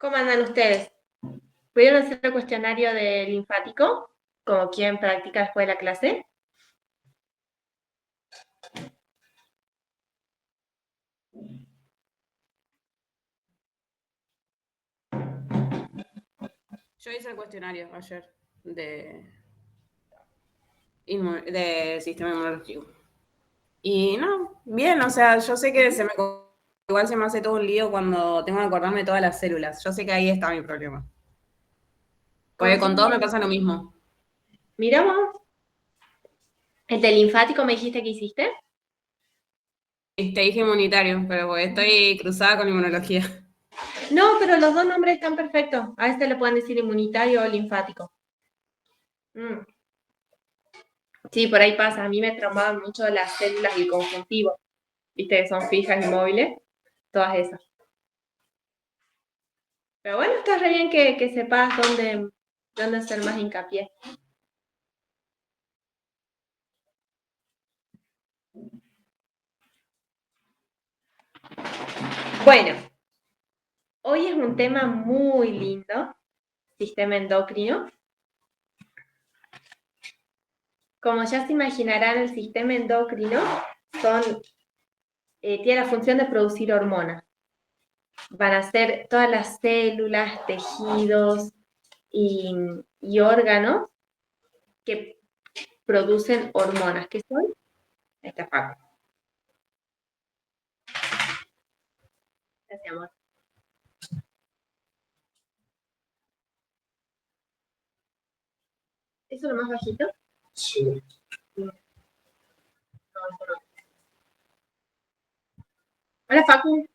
¿Cómo andan ustedes? ¿Pudieron hacer el cuestionario del linfático? Como quien practica después de la clase. Yo hice el cuestionario ayer de sistema inmunológico. Y no, bien, o sea, yo sé que igual se me hace todo un lío cuando tengo que acordarme de todas las células. Yo sé que ahí está mi problema. Porque con todo me pasa lo mismo. Miramos. ¿El del linfático me dijiste que hiciste? Te dije inmunitario, pero porque estoy cruzada con inmunología. No, pero los dos nombres están perfectos. A este le pueden decir inmunitario o linfático. Mm. Sí, por ahí pasa. A mí me traumaban mucho las células y el conjuntivo. Viste que son fijas y móviles. Todas esas. Pero bueno, está re bien que sepas dónde hacer más hincapié. Bueno, hoy es un tema muy lindo, sistema endocrino. Como ya se imaginarán, el sistema endocrino tiene la función de producir hormonas. Van a ser todas las células, tejidos y órganos que producen hormonas, que son esta parte. Gracias, amor. ¿Eso es lo más bajito? Sí. No, eso no. Hola, Facu.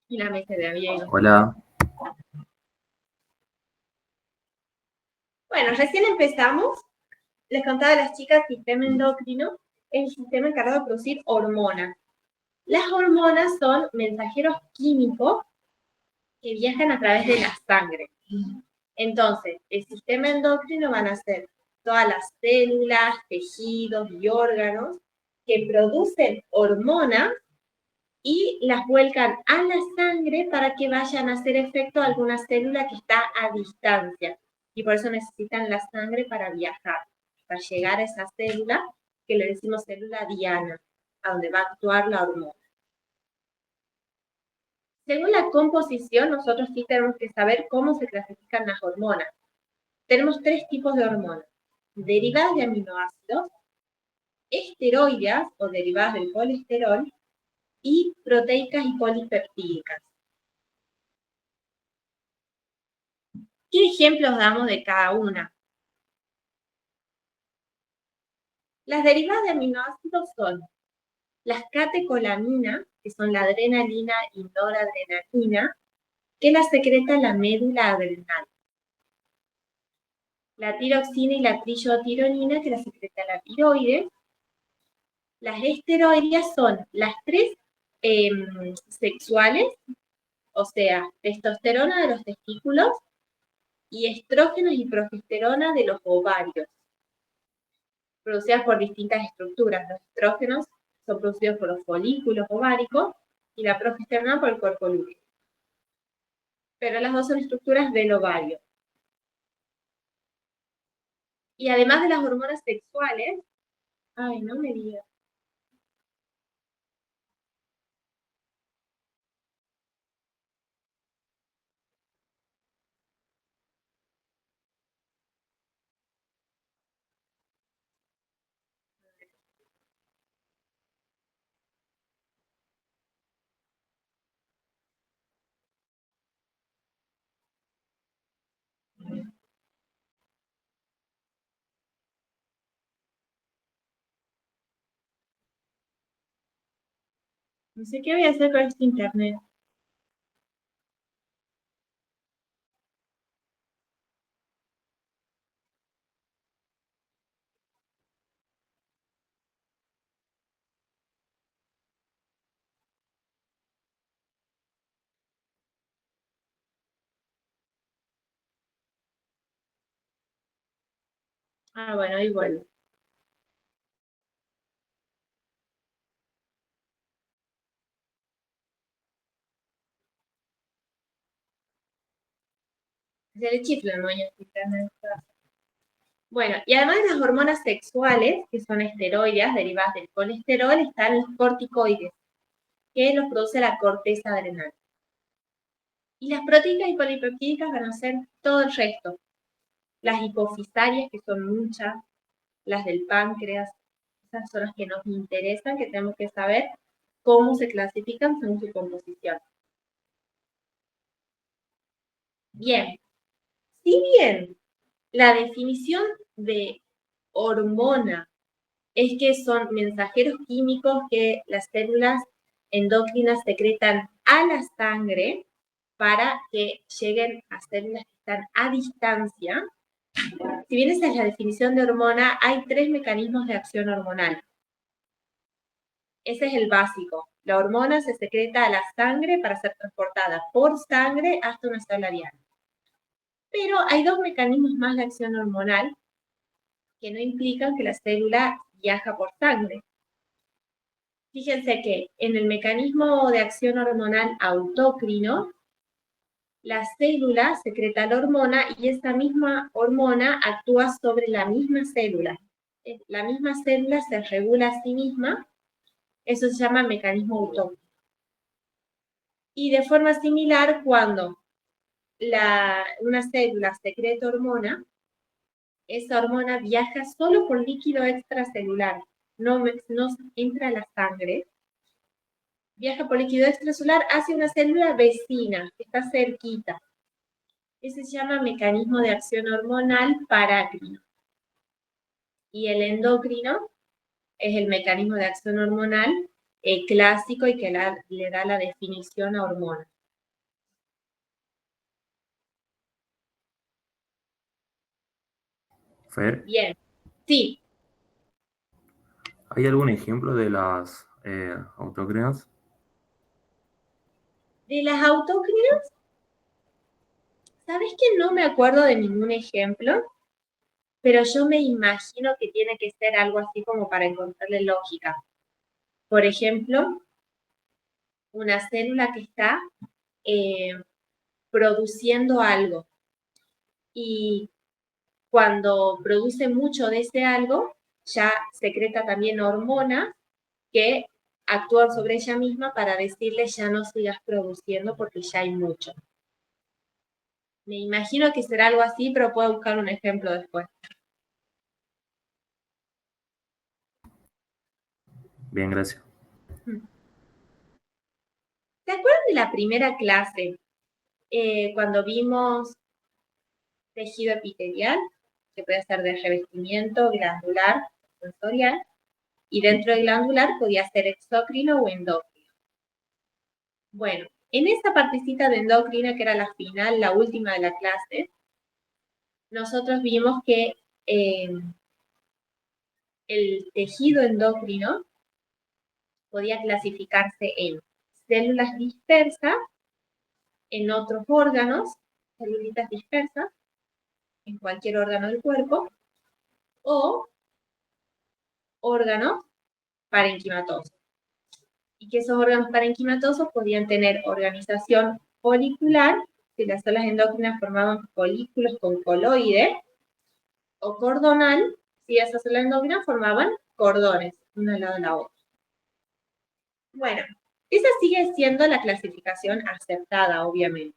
Y la mesa de avión. Hola. Bueno, recién empezamos. Les contaba a las chicas, sistema endocrino es el sistema encargado de producir hormonas. Las hormonas son mensajeros químicos que viajan a través de la sangre. Entonces, el sistema endocrino van a ser todas las células, tejidos y órganos que producen hormonas y las vuelcan a la sangre para que vayan a hacer efecto a alguna célula que está a distancia. Y por eso necesitan la sangre para viajar, para llegar a esa célula que le decimos célula diana, a donde va a actuar la hormona. Según la composición, nosotros sí tenemos que saber cómo se clasifican las hormonas. Tenemos tres tipos de hormonas: derivadas de aminoácidos, esteroideas o derivadas del colesterol y proteicas y polipeptídicas. ¿Qué ejemplos damos de cada una? Las derivadas de aminoácidos son las catecolaminas, que son la adrenalina y noradrenalina, que la secreta la médula adrenal. La tiroxina y la trillotironina, que la secreta la tiroides. Las esteroideas son las tres sexuales, o sea, testosterona de los testículos y estrógenos y progesterona de los ovarios, producidas por distintas estructuras. Los estrógenos son producidos por los folículos ováricos y la progesterona por el cuerpo lúteo. Pero las dos son estructuras del ovario. Y además de las hormonas sexuales, ay, no me digas. No sé qué voy a hacer con este internet. Ah, bueno, ahí vuelvo. Se le chiflan, ¿no? Bueno, y además de las hormonas sexuales, que son esteroides derivadas del colesterol, están los corticoides, que los produce la corteza adrenal. Y las proteínas y polipeptídicas van a ser todo el resto. Las hipofisarias, que son muchas, las del páncreas, esas son las que nos interesan, que tenemos que saber cómo se clasifican según su composición. Bien, si bien la definición de hormona es que son mensajeros químicos que las células endocrinas secretan a la sangre para que lleguen a células que están a distancia. Si bien esa es la definición de hormona, hay 3 mecanismos de acción hormonal. Ese es el básico. La hormona se secreta a la sangre para ser transportada por sangre hasta una célula diana. Pero hay 2 mecanismos más de acción hormonal que no implican que la célula viaja por sangre. Fíjense que en el mecanismo de acción hormonal autócrino, la célula secreta la hormona y esa misma hormona actúa sobre la misma célula. La misma célula se regula a sí misma, eso se llama mecanismo autócrino. Y de forma similar, cuando una célula secreta hormona, esa hormona viaja solo por líquido extracelular, no entra a la sangre, viaja por líquido extracelular hacia una célula vecina, que está cerquita. Ese se llama mecanismo de acción hormonal parácrino. Y el endocrino es el mecanismo de acción hormonal clásico y que le da la definición a hormona. Fer, Bien, sí. ¿hay algún ejemplo de las autócrinas? De las autócrinas, ¿sabes que no me acuerdo de ningún ejemplo? Pero yo me imagino que tiene que ser algo así como para encontrarle lógica. Por ejemplo, una célula que está produciendo algo y cuando produce mucho de ese algo, ya secreta también hormonas que actúan sobre ella misma para decirle ya no sigas produciendo porque ya hay mucho. Me imagino que será algo así, pero puedo buscar un ejemplo después. Bien, gracias. ¿Se acuerdan de la primera clase cuando vimos tejido epitelial, que puede ser de revestimiento glandular, sensorial, y dentro del glandular podía ser exócrino o endocrino? Bueno, en esa partecita de endocrina, que era la final, la última de la clase, nosotros vimos que el tejido endocrino podía clasificarse en células dispersas, en otros órganos, celulitas dispersas, en cualquier órgano del cuerpo, o órganos parenquimatosos. Y que esos órganos parenquimatosos podían tener organización folicular, si las células endocrinas formaban folículos con coloide, o cordonal, si esas células endocrinas formaban cordones, una al lado de la otra. Bueno, esa sigue siendo la clasificación aceptada, obviamente.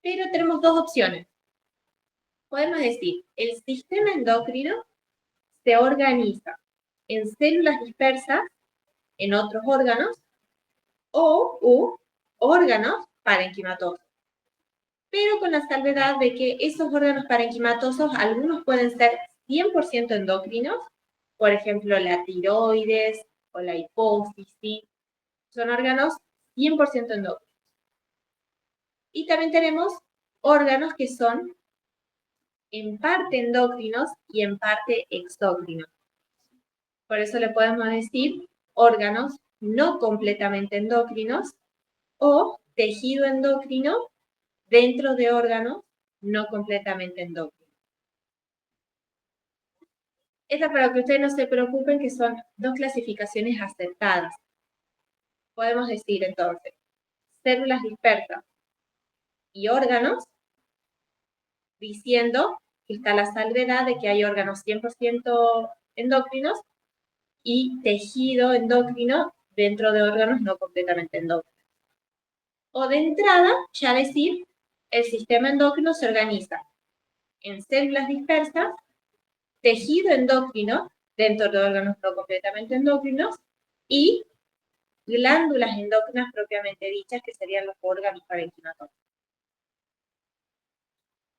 Pero tenemos 2 opciones. Podemos decir, el sistema endocrino se organiza en células dispersas, en otros órganos, o órganos parenquimatosos. Pero con la salvedad de que esos órganos parenquimatosos, algunos pueden ser 100% endocrinos, por ejemplo, la tiroides o la hipófisis, son órganos 100% endocrinos. Y también tenemos órganos que son en parte endocrinos y en parte exócrinos. Por eso le podemos decir órganos no completamente endocrinos o tejido endocrino dentro de órganos no completamente endocrinos. Esta, para que ustedes no se preocupen, que son 2 clasificaciones aceptadas. Podemos decir entonces, células dispersas y órganos diciendo que está la salvedad de que hay órganos 100% endocrinos y tejido endocrino dentro de órganos no completamente endocrinos. O de entrada, ya decir, el sistema endocrino se organiza en células dispersas, tejido endocrino dentro de órganos no completamente endocrinos y glándulas endocrinas propiamente dichas, que serían los órganos parenquimatosos.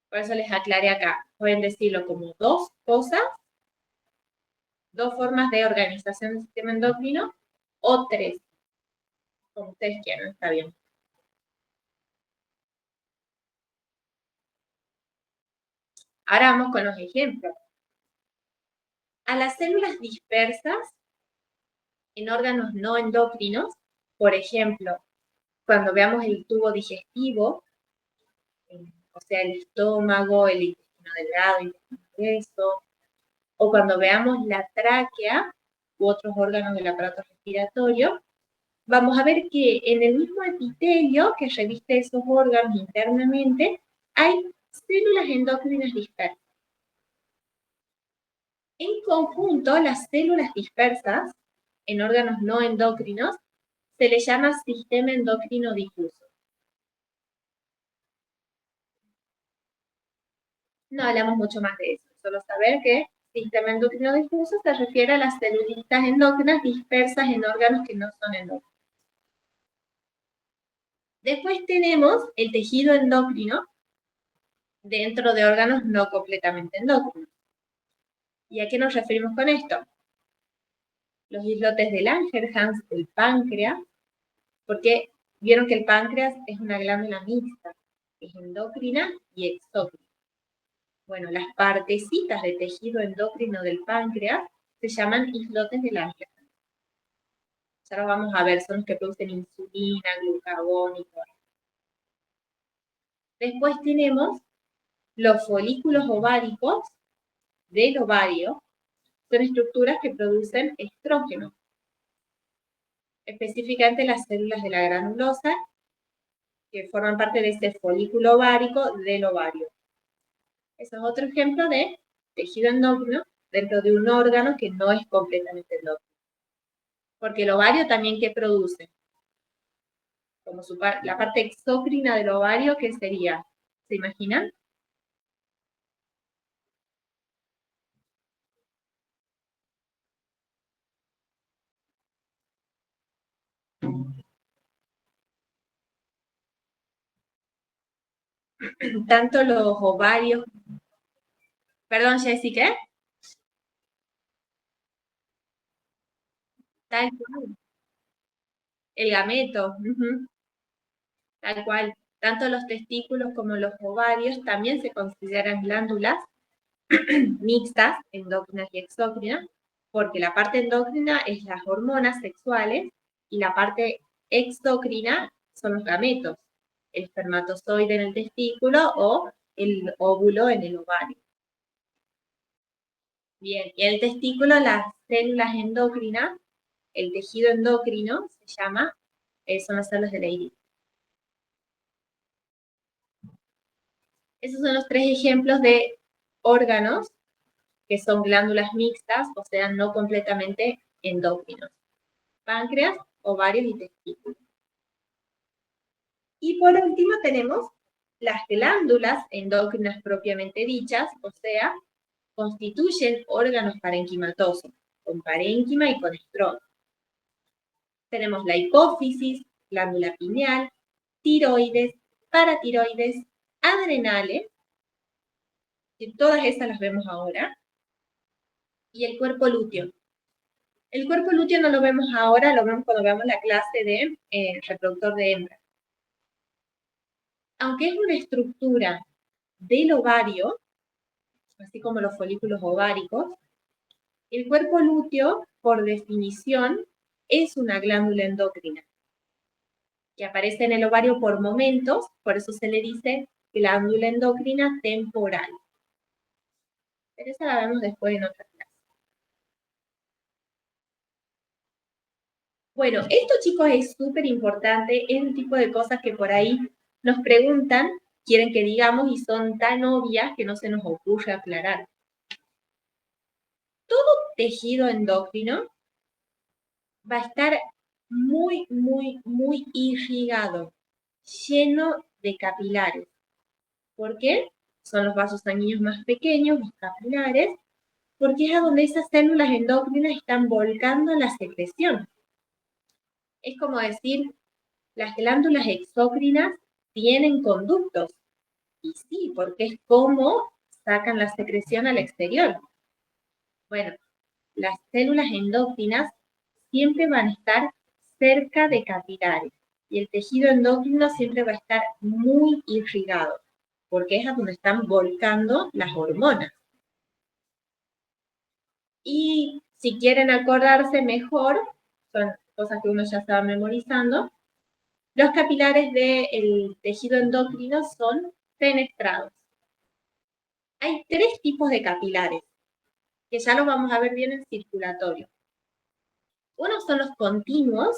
Por eso les aclaré acá. Pueden decirlo como dos cosas, dos formas de organización del sistema endocrino, o tres, como ustedes quieran, está bien. Ahora vamos con los ejemplos. A las células dispersas en órganos no endocrinos, por ejemplo, cuando veamos el tubo digestivo, o sea, el estómago, el intestino delgado, el intestino grueso, o cuando veamos la tráquea u otros órganos del aparato respiratorio, vamos a ver que en el mismo epitelio que reviste esos órganos internamente, hay células endocrinas dispersas. En conjunto, las células dispersas en órganos no endocrinos se les llama sistema endocrino difuso. No hablamos mucho más de eso, solo saber que sistema endocrino difuso se refiere a las celulitas endócrinas dispersas en órganos que no son endócrinos. Después tenemos el tejido endocrino dentro de órganos no completamente endocrinos. ¿Y a qué nos referimos con esto? Los islotes de Langerhans, el páncreas, porque vieron que el páncreas es una glándula mixta, es endocrina y exócrina. Bueno, las partecitas de tejido endocrino del páncreas se llaman islotes de Langerhans. Ya lo vamos a ver, son los que producen insulina, glucagón y todo. Después tenemos los folículos ováricos del ovario, son estructuras que producen estrógeno, específicamente las células de la granulosa, que forman parte de este folículo ovárico del ovario. Eso es otro ejemplo de tejido endocrino dentro de un órgano que no es completamente endocrino. Porque el ovario también, ¿qué produce? Como la parte exócrina del ovario, ¿qué sería? ¿Se imaginan? Tanto los ovarios... Perdón, Jessy, ¿qué? Tal cual. El gameto. Tal cual. Tanto los testículos como los ovarios también se consideran glándulas mixtas, endócrinas y exócrinas, porque la parte endocrina es las hormonas sexuales y la parte exócrina son los gametos, el espermatozoide en el testículo o el óvulo en el ovario. Bien, y el testículo, las células endocrinas, el tejido endocrino se llama, son las células de Leydig. Esos son los tres ejemplos de órganos que son glándulas mixtas, o sea, no completamente endocrinos. Páncreas, ovarios y testículos. Y por último tenemos las glándulas endocrinas propiamente dichas, o sea, constituyen órganos parenquimatosos, con parénquima y con estroma. Tenemos la hipófisis, glándula pineal, tiroides, paratiroides, adrenales, que todas esas las vemos ahora, y el cuerpo lúteo. El cuerpo lúteo no lo vemos ahora, lo vemos cuando veamos la clase de reproductor de hembra. Aunque es una estructura del ovario, así como los folículos ováricos, el cuerpo lúteo, por definición, es una glándula endocrina que aparece en el ovario por momentos, por eso se le dice glándula endocrina temporal. Pero esa la vemos después en otra clase. Bueno, esto, chicos, es súper importante, es un tipo de cosas que por ahí nos preguntan quieren que digamos y son tan obvias que no se nos ocurre aclarar. Todo tejido endocrino va a estar muy, muy, muy irrigado, lleno de capilares. ¿Por qué? Son los vasos sanguíneos más pequeños, los capilares, porque es a donde esas células endocrinas están volcando la secreción. Es como decir, las glándulas exócrinas tienen conductos. Y sí, porque es como sacan la secreción al exterior. Bueno, las células endocrinas siempre van a estar cerca de capilares y el tejido endocrino siempre va a estar muy irrigado, porque es a donde están volcando las hormonas. Y si quieren acordarse mejor, son cosas que uno ya estaba memorizando, los capilares del tejido endocrino son fenestrados. Hay 3 tipos de capilares, que ya los vamos a ver bien en circulatorio. Unos son los continuos,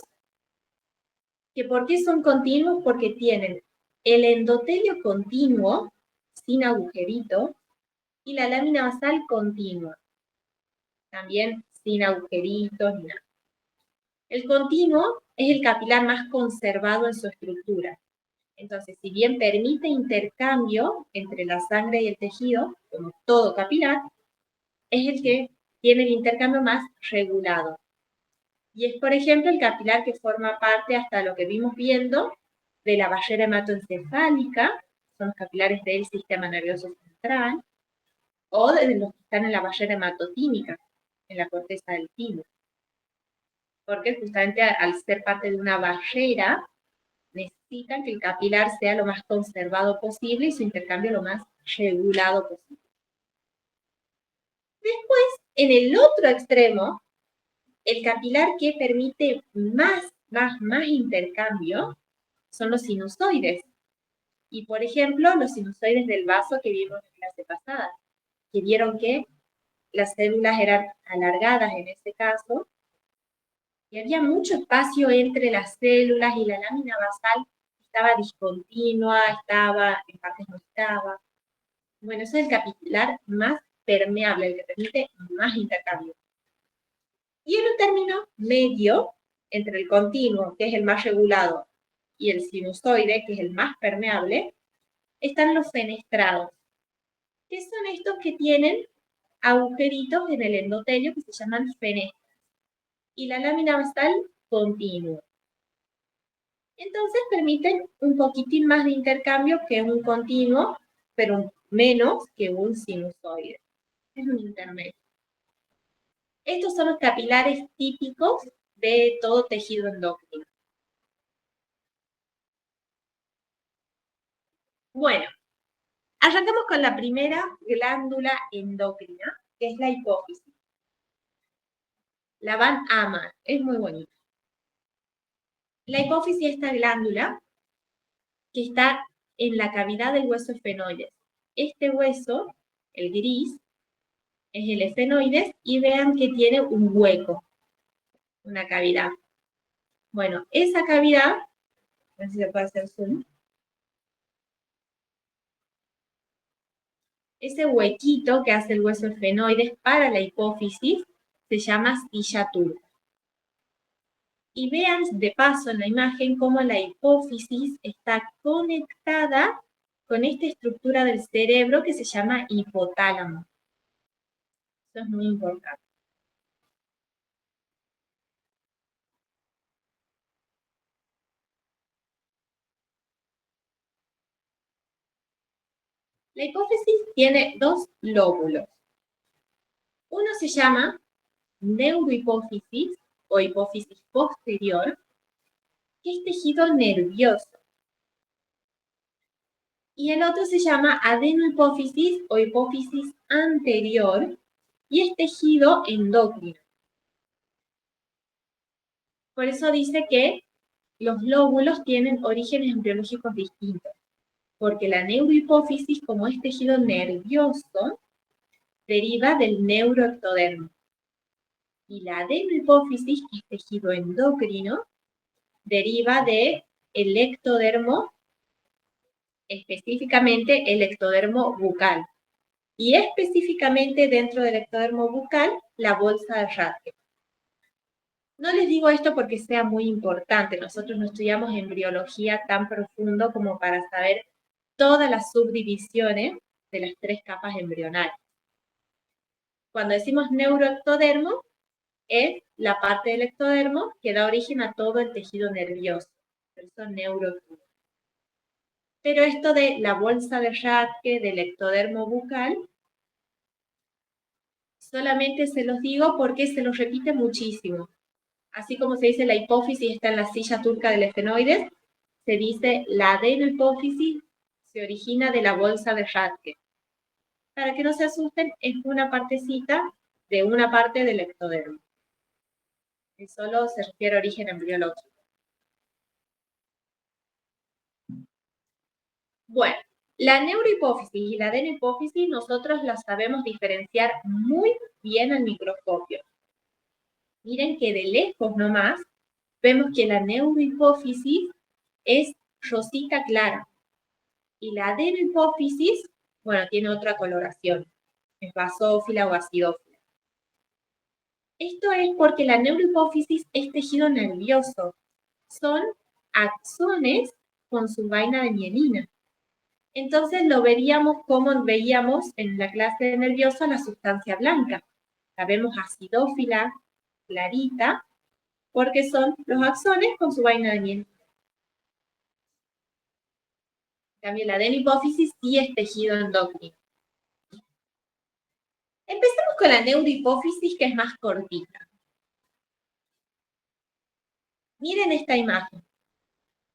que ¿por qué son continuos? Porque tienen el endotelio continuo, sin agujerito, y la lámina basal continua, también sin agujeritos ni nada. El continuo es el capilar más conservado en su estructura. Entonces, si bien permite intercambio entre la sangre y el tejido, como todo capilar, es el que tiene el intercambio más regulado. Y es, por ejemplo, el capilar que forma parte, hasta lo que vimos viendo, de la barrera hematoencefálica, son los capilares del sistema nervioso central, o de los que están en la barrera hematotímica, en la corteza del timo. Porque justamente al ser parte de una barrera, necesitan que el capilar sea lo más conservado posible y su intercambio lo más regulado posible. Después, en el otro extremo, el capilar que permite más intercambio son los sinusoides. Y, por ejemplo, los sinusoides del vaso que vimos en la clase pasada, que vieron que las células eran alargadas en este caso, y había mucho espacio entre las células y la lámina basal estaba discontinua, en partes no estaba. Bueno, ese es el capilar más permeable, el que permite más intercambio. Y en un término medio, entre el continuo, que es el más regulado, y el sinusoide, que es el más permeable, están los fenestrados, que son estos que tienen agujeritos en el endotelio que se llaman fenestras, y la lámina basal continua. Entonces permiten un poquitín más de intercambio que un continuo, pero menos que un sinusoide. Es un intermedio. Estos son los capilares típicos de todo tejido endocrino. Bueno, arrancamos con la primera glándula endocrina, que es la hipófisis. La van a amar, es muy bonita. La hipófisis es esta glándula que está en la cavidad del hueso esfenoides. Este hueso, el gris, es el esfenoides y vean que tiene un hueco, una cavidad. Bueno, esa cavidad, a ver si se puede hacer zoom. Ese huequito que hace el hueso esfenoides para la hipófisis se llama astilla turca. Y vean de paso en la imagen cómo la hipófisis está conectada con esta estructura del cerebro que se llama hipotálamo. Eso es muy importante. La hipófisis tiene 2 lóbulos. Uno se llama neurohipófisis o hipófisis posterior, que es tejido nervioso. Y el otro se llama adenohipófisis o hipófisis anterior, y es tejido endocrino. Por eso dice que los lóbulos tienen orígenes embriológicos distintos, porque la neurohipófisis, como es tejido nervioso, deriva del neuroectodermo. Y la adenohipófisis, que es tejido endocrino, deriva del ectodermo específicamente el ectodermo bucal. Y específicamente dentro del ectodermo bucal, la bolsa de Rathke. No les digo esto porque sea muy importante. Nosotros no estudiamos embriología tan profundo como para saber todas las subdivisiones de las 3 capas embrionales. Cuando decimos neuroectodermo, es la parte del ectodermo que da origen a todo el tejido nervioso. Por eso neuroectodermo. Pero esto de la bolsa de Rathke, del ectodermo bucal, solamente se los digo porque se los repite muchísimo. Así como se dice la hipófisis está en la silla turca del esfenoides, se dice la adenohipófisis se origina de la bolsa de Rathke. Para que no se asusten, es una partecita de una parte del ectodermo. Y solo se refiere a origen embriológico. Bueno, la neurohipófisis y la adenohipófisis nosotros las sabemos diferenciar muy bien al microscopio. Miren que de lejos nomás vemos que la neurohipófisis es rosita clara y la adenohipófisis, bueno, tiene otra coloración, es basófila o acidófila. Esto es porque la neurohipófisis es tejido nervioso, son axones con su vaina de mielina. Entonces lo veríamos como veíamos en la clase de nervioso la sustancia blanca. La vemos acidófila, clarita, porque son los axones con su vaina de mielina. También la adenohipófisis sí es tejido endocrino. Empecemos con la neurohipófisis, que es más cortita. Miren esta imagen.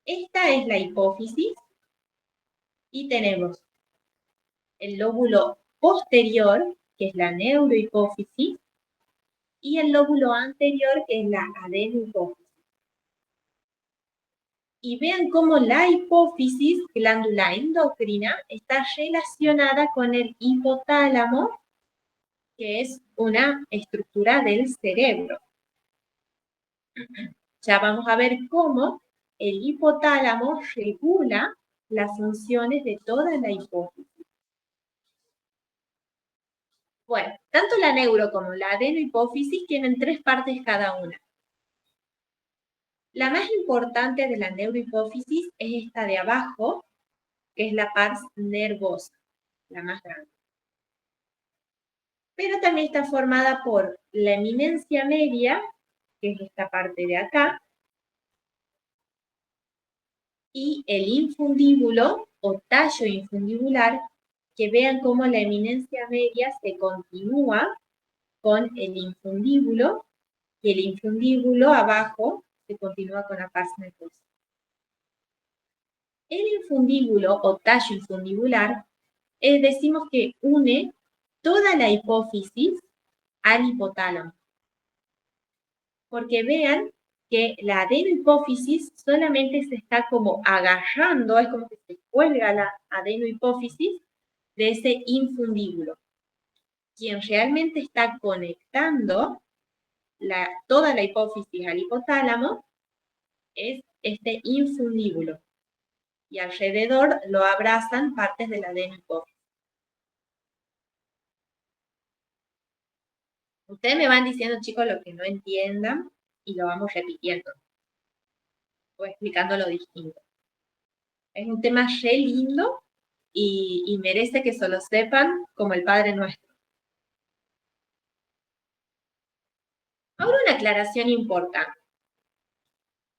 Esta es la hipófisis y tenemos el lóbulo posterior, que es la neurohipófisis, y el lóbulo anterior, que es la adenohipófisis. Y vean cómo la hipófisis, glándula endocrina, está relacionada con el hipotálamo, que es una estructura del cerebro. Ya vamos a ver cómo el hipotálamo regula las funciones de toda la hipófisis. Bueno, tanto la neuro como la adenohipófisis tienen 3 partes cada una. La más importante de la neurohipófisis es esta de abajo, que es la pars nervosa, la más grande. Pero también está formada por la eminencia media, que es esta parte de acá, y el infundíbulo o tallo infundibular, que vean cómo la eminencia media se continúa con el infundíbulo, y el infundíbulo abajo se continúa con la pars nervosa. El infundíbulo o tallo infundibular decimos que une toda la hipófisis al hipotálamo. Porque vean que la adenohipófisis solamente se está como agarrando, es como que se cuelga la adenohipófisis de ese infundíbulo. Quien realmente está conectando toda la hipófisis al hipotálamo es este infundíbulo. Y alrededor lo abrazan partes de la adenohipófisis. Ustedes me van diciendo, chicos, lo que no entiendan y lo vamos repitiendo o explicando lo distinto. Es un tema re lindo y merece que se lo sepan como el Padre Nuestro. Ahora una aclaración importante.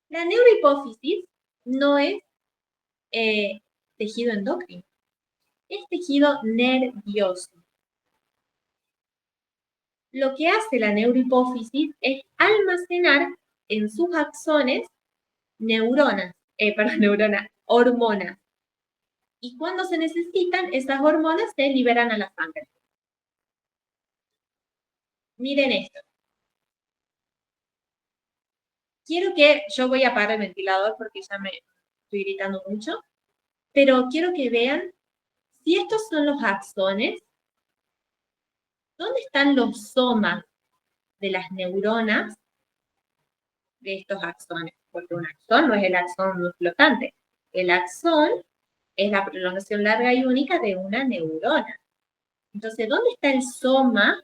La neurohipófisis no es tejido endocrino, es tejido nervioso. Lo que hace la neurohipófisis es almacenar en sus axones hormonas. Y cuando se necesitan, esas hormonas se liberan a la sangre. Miren esto. Yo voy a apagar el ventilador porque ya me estoy gritando mucho, pero quiero que vean, si estos son los axones, ¿dónde están los somas de las neuronas de estos axones? Porque un axón no es el axón flotante. El axón es la prolongación larga y única de una neurona. Entonces, ¿dónde está el soma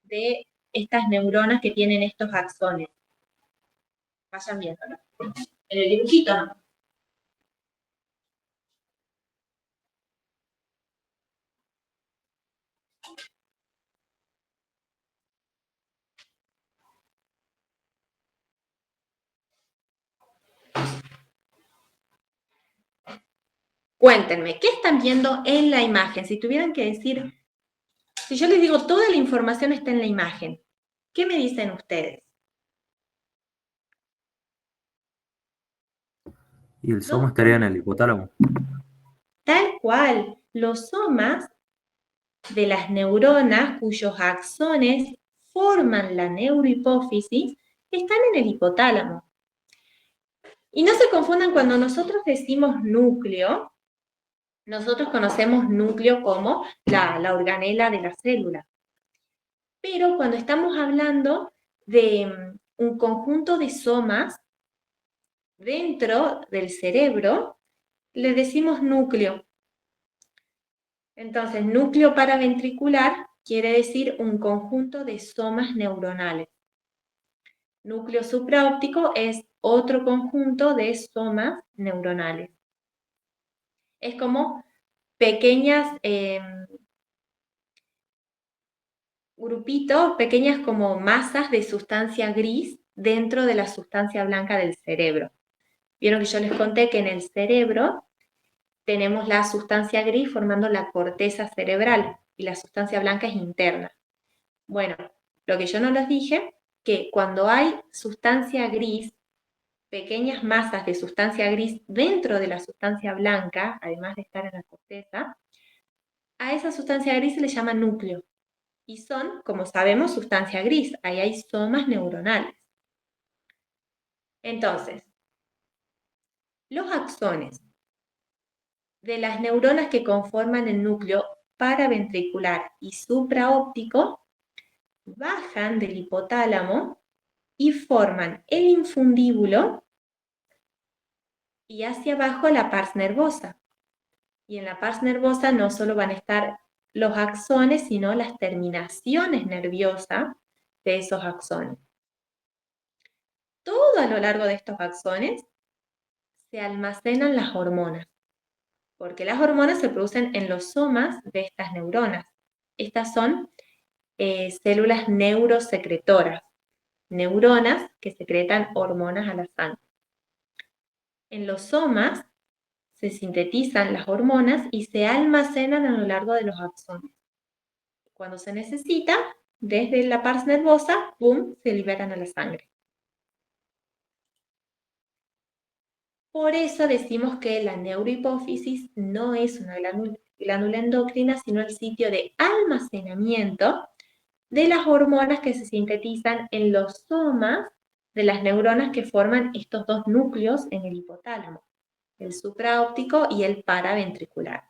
de estas neuronas que tienen estos axones? Vayan viéndolo. En el dibujito, ¿no? Cuéntenme, ¿qué están viendo en la imagen? Si tuvieran que decir, si yo les digo toda la información está en la imagen, ¿qué me dicen ustedes? Y el soma estaría en el hipotálamo. Tal cual, los somas de las neuronas cuyos axones forman la neurohipófisis están en el hipotálamo. Y no se confundan cuando nosotros decimos núcleo, nosotros conocemos núcleo como la organela de la célula. Pero cuando estamos hablando de un conjunto de somas dentro del cerebro, le decimos núcleo. Entonces, núcleo paraventricular quiere decir un conjunto de somas neuronales. Núcleo supraóptico es otro conjunto de somas neuronales. Es como pequeñas grupitos, pequeñas como masas de sustancia gris dentro de la sustancia blanca del cerebro. Vieron que yo les conté que en el cerebro tenemos la sustancia gris formando la corteza cerebral y la sustancia blanca es interna. Bueno, lo que yo no les dije, que cuando hay sustancia gris, pequeñas masas de sustancia gris dentro de la sustancia blanca, además de estar en la corteza, a esa sustancia gris se le llama núcleo. Y son, como sabemos, sustancia gris. Ahí hay somas neuronales. Entonces, los axones de las neuronas que conforman el núcleo paraventricular y supraóptico bajan del hipotálamo y forman el infundíbulo y hacia abajo la pars nervosa. Y en la pars nervosa no solo van a estar los axones, sino las terminaciones nerviosas de esos axones. Todo a lo largo de estos axones se almacenan las hormonas, porque las hormonas se producen en los somas de estas neuronas. Estas son células neurosecretoras, neuronas que secretan hormonas a la sangre. En los somas se sintetizan las hormonas y se almacenan a lo largo de los axones. Cuando se necesita, desde la pars nervosa, ¡pum!, se liberan a la sangre. Por eso decimos que la neurohipófisis no es una glándula endocrina, sino el sitio de almacenamiento de las hormonas que se sintetizan en los somas de las neuronas que forman estos dos núcleos en el hipotálamo, el supraóptico y el paraventricular.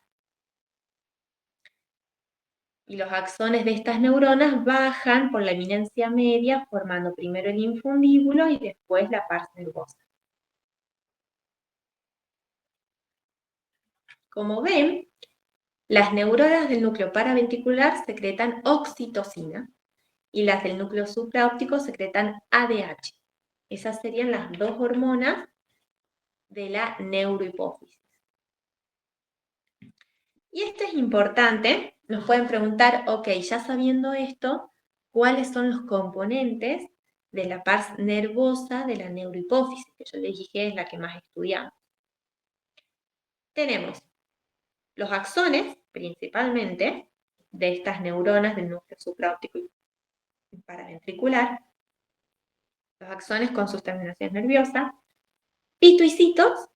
Y los axones de estas neuronas bajan por la eminencia media, formando primero el infundíbulo y después la pars nervosa. Como ven, las neuronas del núcleo paraventricular secretan oxitocina y las del núcleo supraóptico secretan ADH. Esas serían las dos hormonas de la neurohipófisis. Y esto es importante, nos pueden preguntar, ok, ya sabiendo esto, ¿cuáles son los componentes de la pars nervosa de la neurohipófisis? Que yo les dije es la que más estudiamos. Tenemos los axones, principalmente, de estas neuronas del núcleo supraóptico y paraventricular, los axones con sus terminaciones nerviosas, pituicitos,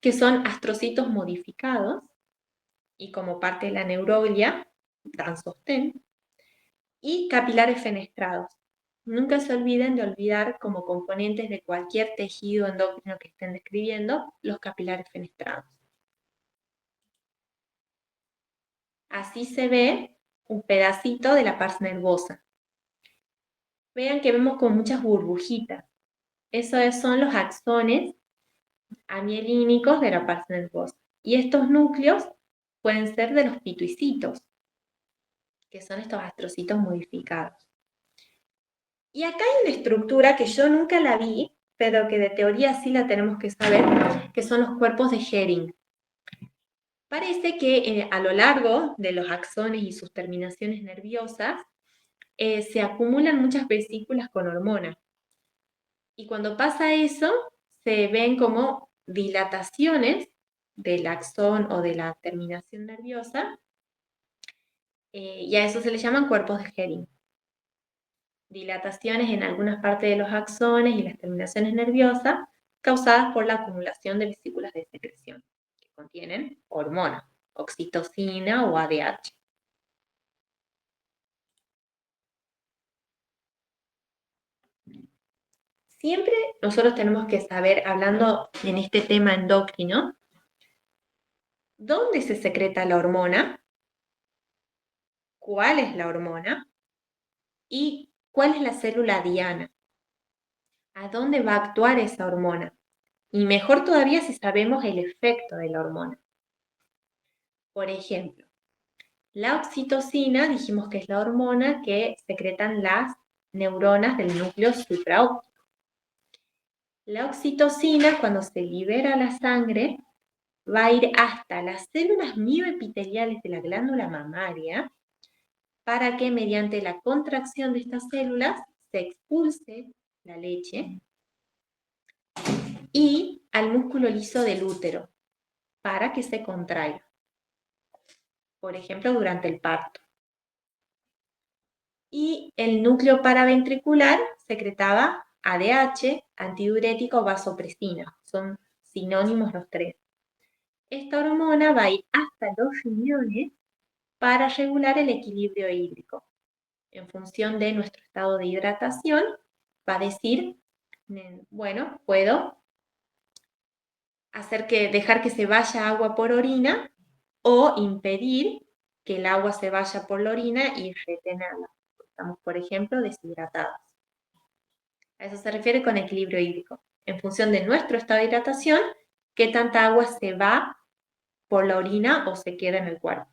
que son astrocitos modificados, y como parte de la neuroglia, dan sostén, y capilares fenestrados. Nunca se olviden de olvidar como componentes de cualquier tejido endocrino que estén describiendo los capilares fenestrados. Así se ve un pedacito de la pars nervosa. Vean que vemos como muchas burbujitas. Esos son los axones amielínicos de la pars nervosa. Y estos núcleos pueden ser de los pituicitos, que son estos astrocitos modificados. Y acá hay una estructura que yo nunca la vi, pero que de teoría sí la tenemos que saber, que son los cuerpos de Hering. Parece que a lo largo de los axones y sus terminaciones nerviosas se acumulan muchas vesículas con hormonas. Y cuando pasa eso, se ven como dilataciones del axón o de la terminación nerviosa, y a eso se le llaman cuerpos de Hering. Dilataciones en algunas partes de los axones y las terminaciones nerviosas causadas por la acumulación de vesículas de secreción que contienen hormonas, oxitocina o ADH. Siempre nosotros tenemos que saber, hablando en este tema endocrino, ¿dónde se secreta la hormona? ¿Cuál es la hormona? ¿Y cuál es la célula diana? ¿A dónde va a actuar esa hormona? Y mejor todavía si sabemos el efecto de la hormona. Por ejemplo, la oxitocina dijimos que es la hormona que secretan las neuronas del núcleo supraóptico. La oxitocina, cuando se libera a la sangre, va a ir hasta las células mioepiteliales de la glándula mamaria para que mediante la contracción de estas células se expulse la leche, y al músculo liso del útero para que se contraiga, por ejemplo, durante el parto. Y el núcleo paraventricular secretaba ADH, antidiurético o vasopresina. Son sinónimos los tres. Esta hormona va a ir hasta los riñones para regular el equilibrio hídrico. En función de nuestro estado de hidratación, va a decir, bueno, puedo dejar que se vaya agua por orina o impedir que el agua se vaya por la orina y retenerla. Estamos, por ejemplo, deshidratadas. A eso se refiere con equilibrio hídrico. En función de nuestro estado de hidratación, qué tanta agua se va por la orina o se queda en el cuerpo.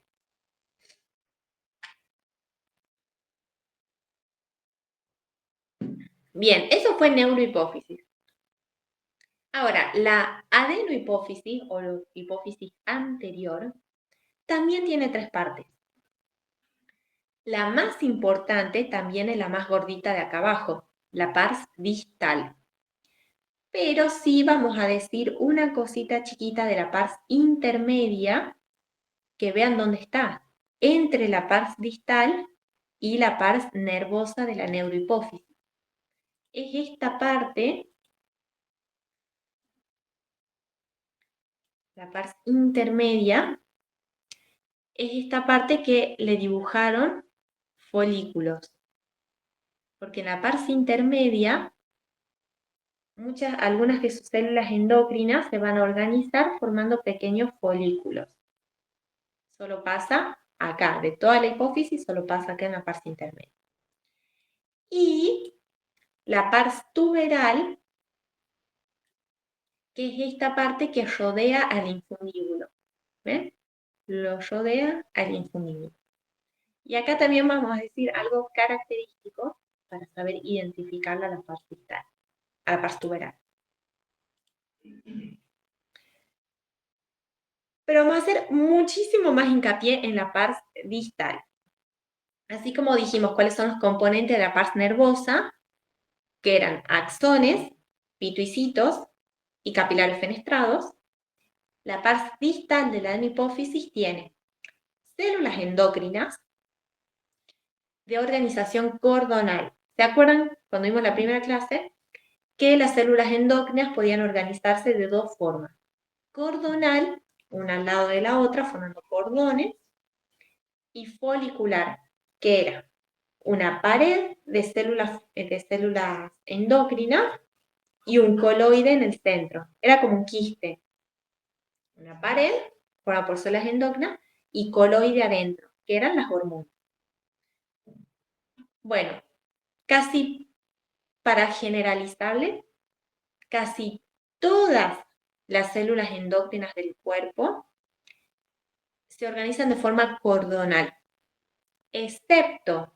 Bien, eso fue neurohipófisis. Ahora, la adenohipófisis o la hipófisis anterior también tiene tres partes. La más importante también es la más gordita de acá abajo, la pars distal. Pero sí vamos a decir una cosita chiquita de la pars intermedia, que vean dónde está, entre la pars distal y la pars nervosa de la neurohipófisis. Es esta parte, la pars intermedia, es esta parte que le dibujaron folículos. Porque en la pars intermedia, algunas de sus células endocrinas se van a organizar formando pequeños folículos. Solo pasa acá, de toda la hipófisis, solo pasa acá en la pars intermedia. Y la pars tuberal, que es esta parte que rodea al infundíbulo. ¿Ven? Lo rodea al infundíbulo. Y acá también vamos a decir algo característico para saber identificarla a la pars distal, a la pars tuberal. Pero vamos a hacer muchísimo más hincapié en la pars distal. Así como dijimos cuáles son los componentes de la pars nervosa, que eran axones, pituicitos y capilares fenestrados, la pars distal de la hipófisis tiene células endocrinas de organización cordonal. ¿Se acuerdan cuando vimos la primera clase? Que las células endocrinas podían organizarse de dos formas. Cordonal, una al lado de la otra, formando cordones, y folicular, que era una pared de células endocrinas y un coloide en el centro. Era como un quiste. Una pared formada por células endocrinas y coloide adentro, que eran las hormonas. Bueno, casi para generalizarle, casi todas las células endocrinas del cuerpo se organizan de forma cordonal, excepto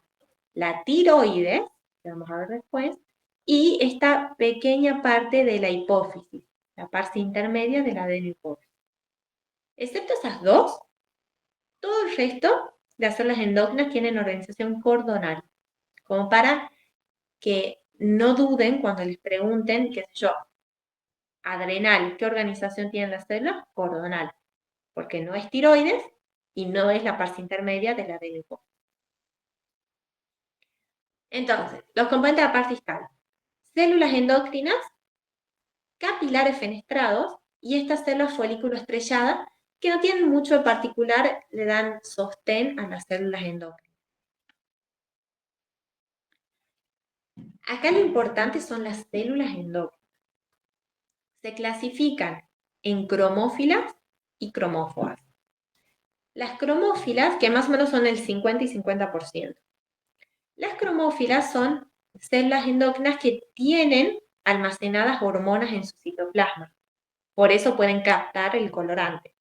la tiroides, que vamos a ver después, y esta pequeña parte de la hipófisis, la parte intermedia de la adenohipófisis. Excepto esas dos, todo el resto de células endógenas tienen organización cordonal, como para que no duden cuando les pregunten, qué sé yo, adrenal, ¿qué organización tienen las células? Cordonal, porque no es tiroides y no es la parte intermedia de la adenohipófisis. Entonces, los componentes de la parte distal: células endócrinas, capilares fenestrados y estas células folículo estrelladas que no tienen mucho de particular, le dan sostén a las células endócrinas. Acá lo importante son las células endócrinas. Se clasifican en cromófilas y cromóforas. Las cromófilas, que más o menos son el 50 y 50%. Las cromófilas son células endócrinas que tienen almacenadas hormonas en su citoplasma. Por eso pueden captar el colorante.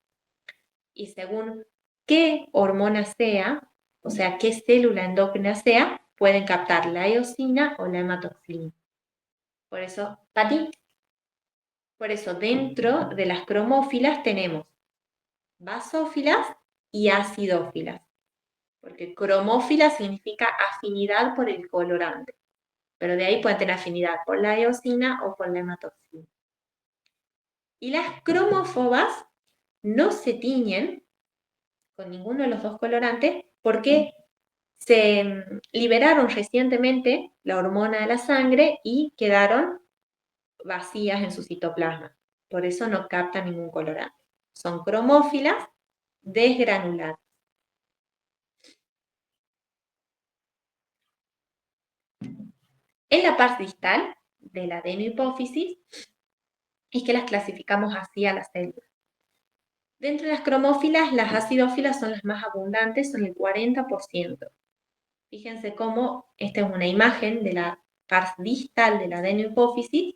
Y según qué hormona sea, o sea, qué célula endócrina sea, pueden captar la eosina o la hematoxilina. Por eso, Pati, por eso dentro de las cromófilas tenemos basófilas y acidófilas. Porque cromófila significa afinidad por el colorante. Pero de ahí pueden tener afinidad por la eosina o por la hematoxilina. Y las cromófobas no se tiñen con ninguno de los dos colorantes porque se liberaron recientemente la hormona de la sangre y quedaron vacías en su citoplasma. Por eso no captan ningún colorante. Son cromófilas desgranuladas. En la parte distal de la adenohipófisis es que las clasificamos así a las células. Dentro de las cromófilas, las acidófilas son las más abundantes, son el 40%. Fíjense cómo esta es una imagen de la parte distal de la adenohipófisis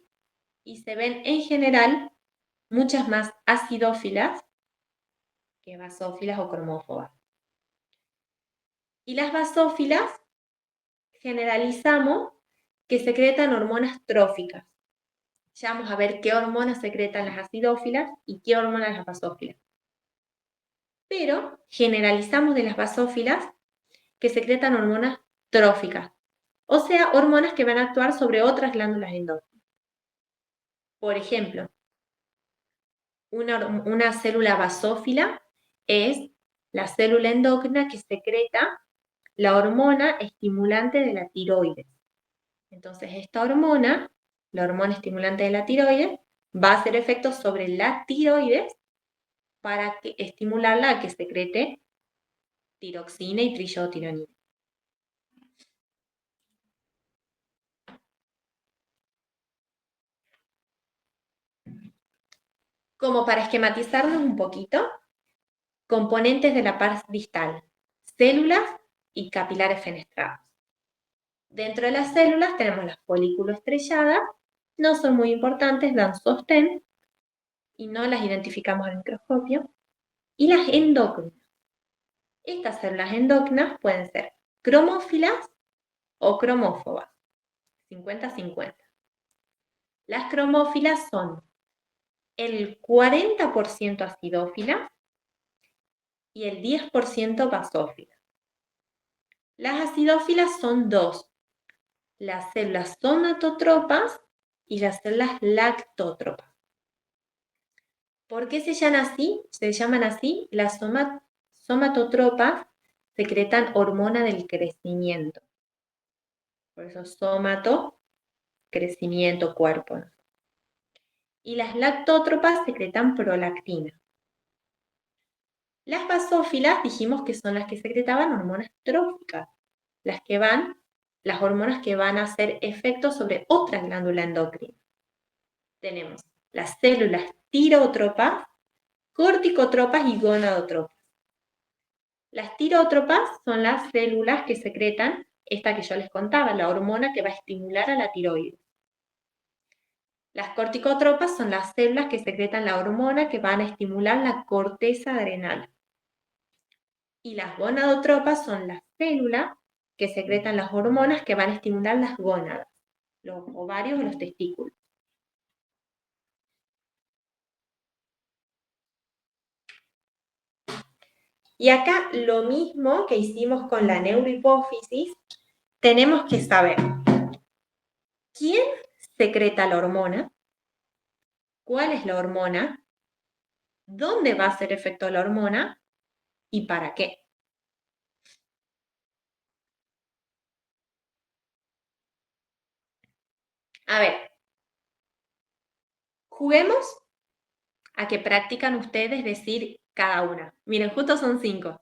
y se ven en general muchas más acidófilas que basófilas o cromófobas. Y las basófilas generalizamos que secretan hormonas tróficas. Ya vamos a ver qué hormonas secretan las acidófilas y qué hormonas las basófilas. Pero generalizamos de las basófilas que secretan hormonas tróficas, o sea, hormonas que van a actuar sobre otras glándulas endócrinas. Por ejemplo, una célula basófila es la célula endócrina que secreta la hormona estimulante de la tiroides. Entonces, esta hormona, la hormona estimulante de la tiroides, va a hacer efectos sobre la tiroides para estimularla a que secrete tiroxina y trillotironina. Como para esquematizarnos un poquito, componentes de la parte distal: células y capilares fenestrados. Dentro de las células tenemos las folículos estrelladas, no son muy importantes, dan sostén y no las identificamos al microscopio. Y las endócrinas. Estas células endócrinas pueden ser cromófilas o cromófobas, 50-50. Las cromófilas son el 40% acidófilas y el 10% basófilas. Las acidófilas son dos: las células somatotropas y las células lactótropas. ¿Por qué se llaman así? Se llaman así, las somatotropas secretan hormona del crecimiento. Por eso somato, crecimiento, cuerpo, ¿no? Y las lactótropas secretan prolactina. Las basófilas dijimos que son las que secretaban hormonas tróficas, las hormonas que van a hacer efecto sobre otra glándula endocrina. Tenemos las células tirotropas, corticotropas y gonadotropas. Las tirotropas son las células que secretan esta que yo les contaba, la hormona que va a estimular a la tiroides. Las corticotropas son las células que secretan la hormona que van a estimular la corteza adrenal. Y las gonadotropas son las células que secretan las hormonas que van a estimular las gónadas, los ovarios y los testículos. Y acá lo mismo que hicimos con la neurohipófisis, tenemos que saber quién secreta la hormona, cuál es la hormona, dónde va a hacer efecto la hormona y para qué. A ver, juguemos a que practican ustedes decir cada una. Miren, justo son 5.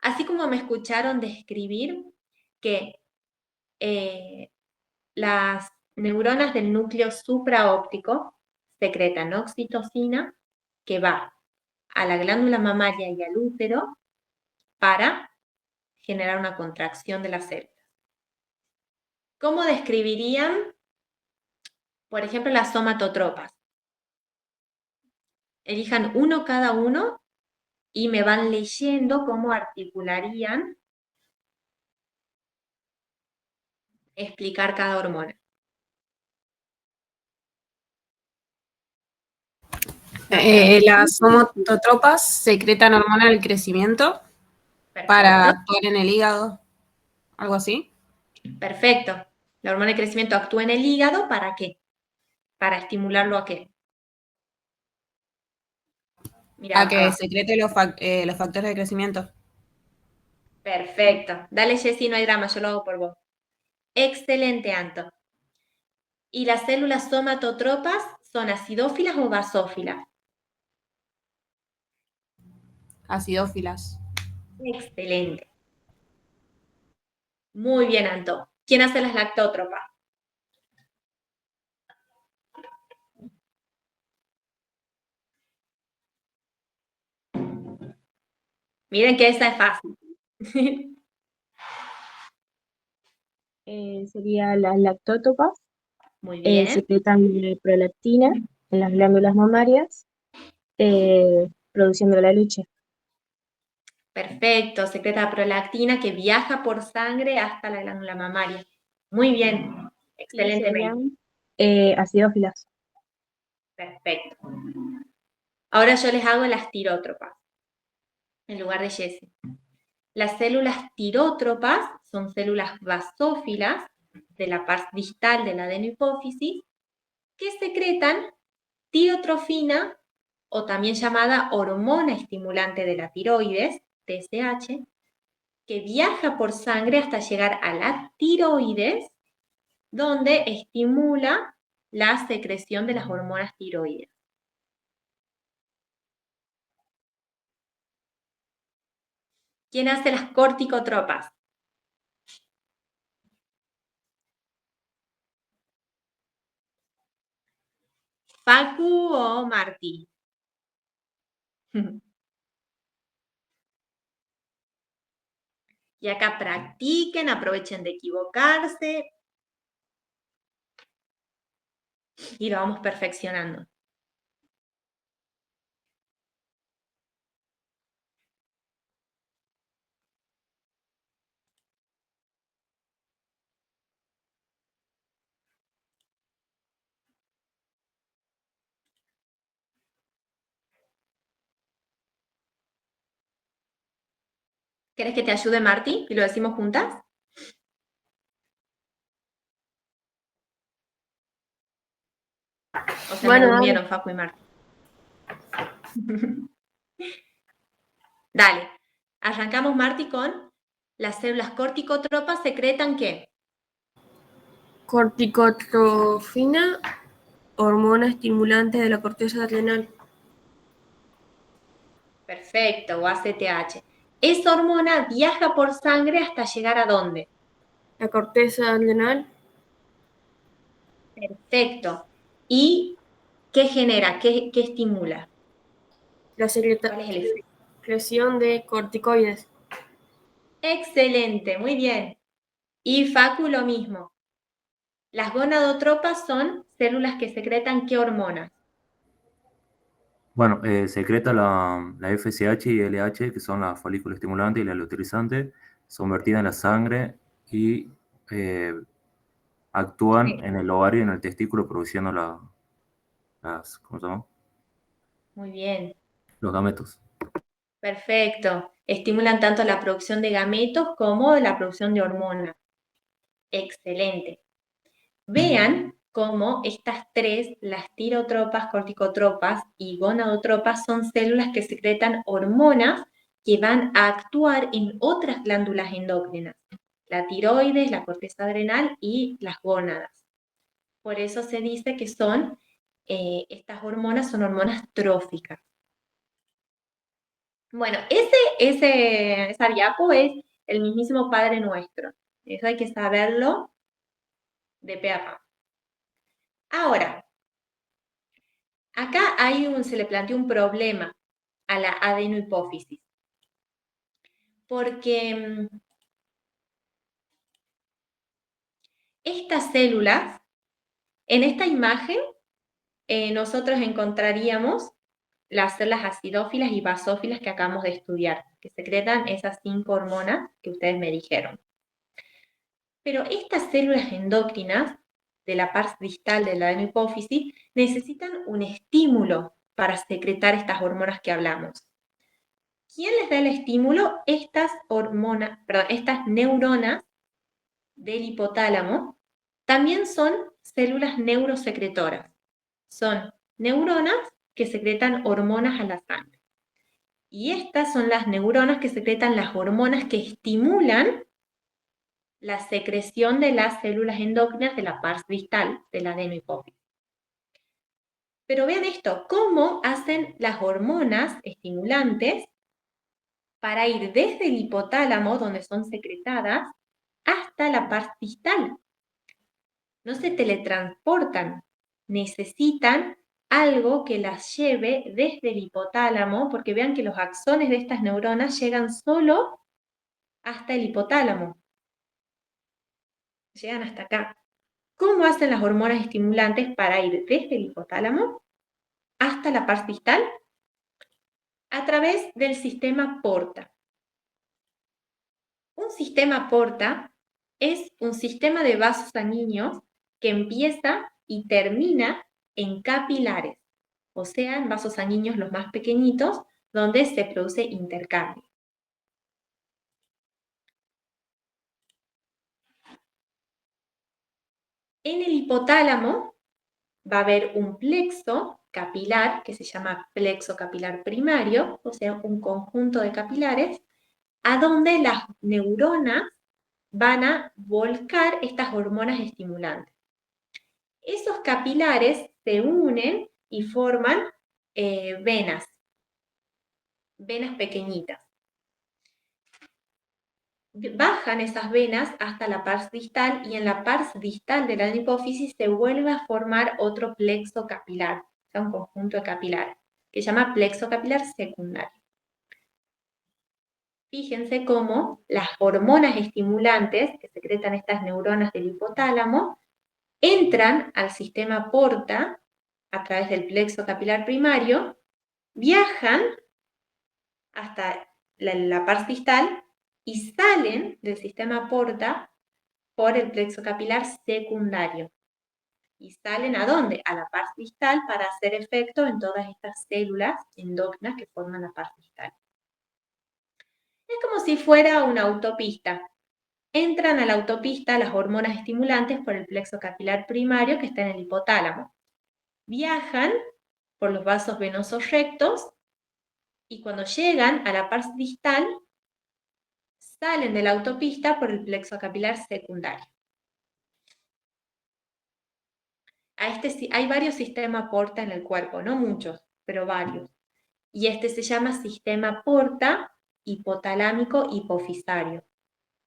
Así como me escucharon describir que las neuronas del núcleo supraóptico secretan oxitocina que va a la glándula mamaria y al útero para generar una contracción de las células. ¿Cómo describirían, por ejemplo, las somatotropas? Elijan uno cada uno y me van leyendo cómo articularían explicar cada hormona. Las somatotropas secretan hormona del crecimiento para actuar en el hígado, algo así. Perfecto. La hormona de crecimiento actúa en el hígado, ¿para qué? Para estimularlo a qué. Mira, A que secrete los factores de crecimiento. Perfecto. Dale, Jessy, no hay drama, yo lo hago por vos. Excelente, Anto. ¿Y las células somatotropas son acidófilas o basófilas? Acidófilas. Excelente. Muy bien, Anto. ¿Quién hace las lactótropas? Miren que esa es fácil. Sería las lactótopas, Muy bien. secretan prolactina en las glándulas mamarias, produciendo la leche. Perfecto. Secreta prolactina que viaja por sangre hasta la glándula mamaria. Muy bien. Excelente, May. Serían acidófilas. Perfecto. Ahora yo les hago las tirótropas en lugar de Jessy. Las células tirótropas son células basófilas de la parte distal de la adenohipófisis que secretan tirotrofina o también llamada hormona estimulante de la tiroides, TSH, que viaja por sangre hasta llegar a la tiroides, donde estimula la secreción de las hormonas tiroides. ¿Quién hace las corticotropas? ¿Facu o Martí? Y acá practiquen, aprovechen de equivocarse y lo vamos perfeccionando. ¿Querés que te ayude, Martí? Y lo decimos juntas. O sea, Bueno, me durmieron, Facu y Martí. Dale. Arrancamos, Martí, con las células corticotropas secretan ¿qué? Corticotrofina, hormona estimulante de la corteza adrenal. Perfecto, o ACTH. Esa hormona viaja por sangre hasta llegar ¿a dónde? La corteza adrenal. Perfecto. ¿Y qué genera? ¿Qué estimula? La ¿Cuál es el efecto? secreción de corticoides. Excelente, muy bien. Y Facu lo mismo. Las gonadotropas son células que secretan ¿qué hormona? Bueno, secreta la FSH y LH, que son la folículo estimulante y la luteinizante, son vertidas en la sangre y actúan Sí, en el ovario y en el testículo produciendo ¿cómo se llama? muy bien. Los gametos. Perfecto. Estimulan tanto la producción de gametos como la producción de hormonas. Excelente. Vean cómo estas tres, las tirotropas, corticotropas y gonadotropas, son células que secretan hormonas que van a actuar en otras glándulas endócrinas, la tiroides, la corteza adrenal y las gónadas. Por eso se dice que estas hormonas son hormonas tróficas. Bueno, esa diapo es el mismísimo Padre Nuestro. Eso hay que saberlo de pe a pa. Ahora, acá se le plantea un problema a la adenohipófisis, porque estas células, en esta imagen, nosotros encontraríamos las células acidófilas y basófilas que acabamos de estudiar, que secretan esas 5 hormonas que ustedes me dijeron. Pero estas células endocrinas de la parte distal de la adenohipófisis necesitan un estímulo para secretar estas hormonas que hablamos. ¿Quién les da el estímulo? Estas neuronas del hipotálamo también son células neurosecretoras. Son neuronas que secretan hormonas a la sangre. Y estas son las neuronas que secretan las hormonas que estimulan la secreción de las células endócrinas de la parte distal de la adenohipófisis. Pero vean esto, cómo hacen las hormonas estimulantes para ir desde el hipotálamo, donde son secretadas, hasta la parte distal. No se teletransportan, necesitan algo que las lleve desde el hipotálamo, porque vean que los axones de estas neuronas llegan solo hasta el hipotálamo. Llegan hasta acá. ¿Cómo hacen las hormonas estimulantes para ir desde el hipotálamo hasta la parte distal? A través del sistema porta. Un sistema porta es un sistema de vasos sanguíneos que empieza y termina en capilares, o sea, en vasos sanguíneos los más pequeñitos, donde se produce intercambio. En el hipotálamo va a haber un plexo capilar que se llama plexo capilar primario, o sea, un conjunto de capilares, a donde las neuronas van a volcar estas hormonas estimulantes. Esos capilares se unen y forman venas pequeñitas. Bajan esas venas hasta la pars distal y en la pars distal de la hipófisis se vuelve a formar otro plexo capilar, o sea, un conjunto de capilares, que se llama plexo capilar secundario. Fíjense cómo las hormonas estimulantes que secretan estas neuronas del hipotálamo entran al sistema porta a través del plexo capilar primario, viajan hasta la pars distal y salen del sistema porta por el plexo capilar secundario. ¿Y salen a dónde? A la pars distal para hacer efecto en todas estas células endócrinas que forman la pars distal. Es como si fuera una autopista. Entran a la autopista las hormonas estimulantes por el plexo capilar primario que está en el hipotálamo. Viajan por los vasos venosos rectos y cuando llegan a la pars distal, salen de la autopista por el plexo capilar secundario. Hay varios sistemas porta en el cuerpo, no muchos, pero varios. Y este se llama sistema porta hipotalámico hipofisario.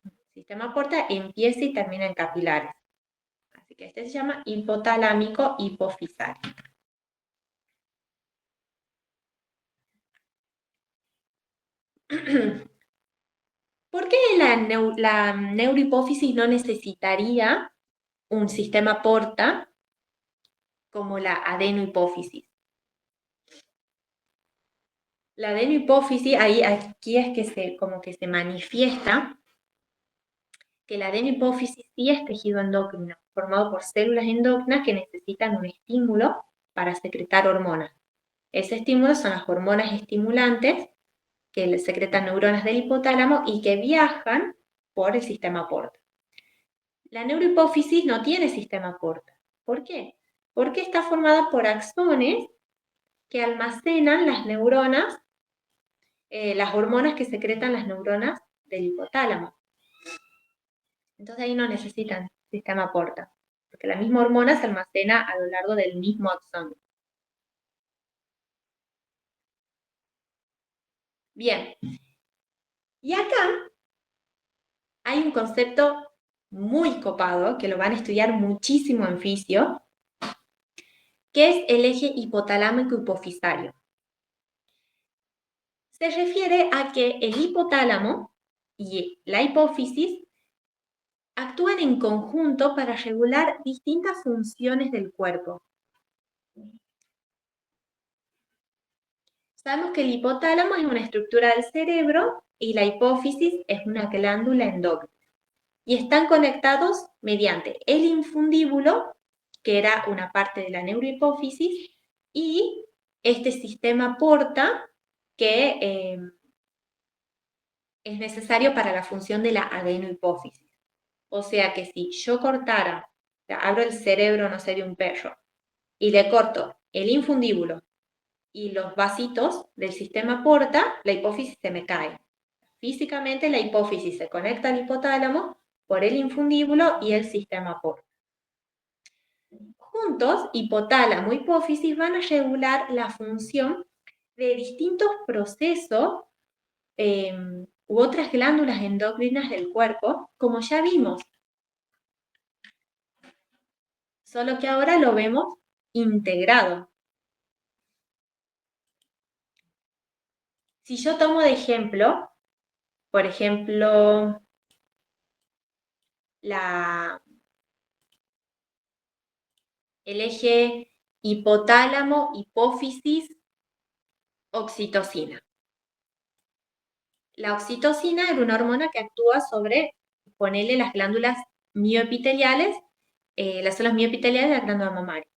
El sistema porta empieza y termina en capilares. Así que este se llama hipotalámico hipofisario. ¿Por qué la neurohipófisis no necesitaría un sistema porta como la adenohipófisis? La adenohipófisis, aquí es que como que se manifiesta que la adenohipófisis sí es tejido endocrino, formado por células endócrinas que necesitan un estímulo para secretar hormonas. Ese estímulo son las hormonas estimulantes que le secretan neuronas del hipotálamo y que viajan por el sistema porta. La neurohipófisis no tiene sistema porta. ¿Por qué? Porque está formada por axones que almacenan las neuronas, las hormonas que secretan las neuronas del hipotálamo. Entonces ahí no necesitan sistema porta, porque la misma hormona se almacena a lo largo del mismo axón. Bien, y acá hay un concepto muy copado, que lo van a estudiar muchísimo en fisio, que es el eje hipotalámico hipofisario. Se refiere a que el hipotálamo y la hipófisis actúan en conjunto para regular distintas funciones del cuerpo. Sabemos que el hipotálamo es una estructura del cerebro y la hipófisis es una glándula endócrina. Y están conectados mediante el infundíbulo, que era una parte de la neurohipófisis, y este sistema porta que es necesario para la función de la adenohipófisis. O sea que si yo cortara, o sea, abro el cerebro, no sé, de un perro, y le corto el infundíbulo y los vasitos del sistema porta, la hipófisis se me cae. Físicamente la hipófisis se conecta al hipotálamo por el infundíbulo y el sistema porta. Juntos, hipotálamo y hipófisis van a regular la función de distintos procesos u otras glándulas endócrinas del cuerpo, como ya vimos. Solo que ahora lo vemos integrado. Si yo tomo de ejemplo, por ejemplo, el eje hipotálamo, hipófisis, oxitocina. La oxitocina era una hormona que actúa sobre, ponerle las glándulas mioepiteliales, las células mioepiteliales de la glándula mamaria.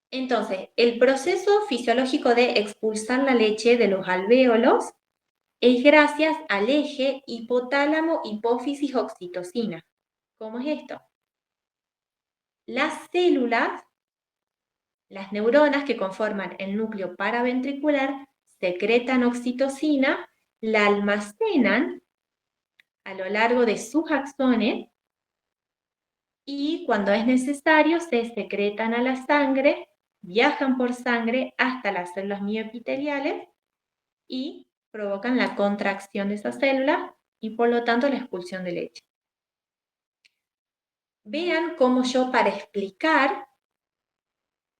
Entonces, el proceso fisiológico de expulsar la leche de los alvéolos es gracias al eje hipotálamo, hipófisis, oxitocina. ¿Cómo es esto? Las células, las neuronas que conforman el núcleo paraventricular, secretan oxitocina, la almacenan a lo largo de sus axones y cuando es necesario se secretan a la sangre, viajan por sangre hasta las células mioepiteliales y provocan la contracción de esas células y por lo tanto la expulsión de leche. Vean cómo yo para explicar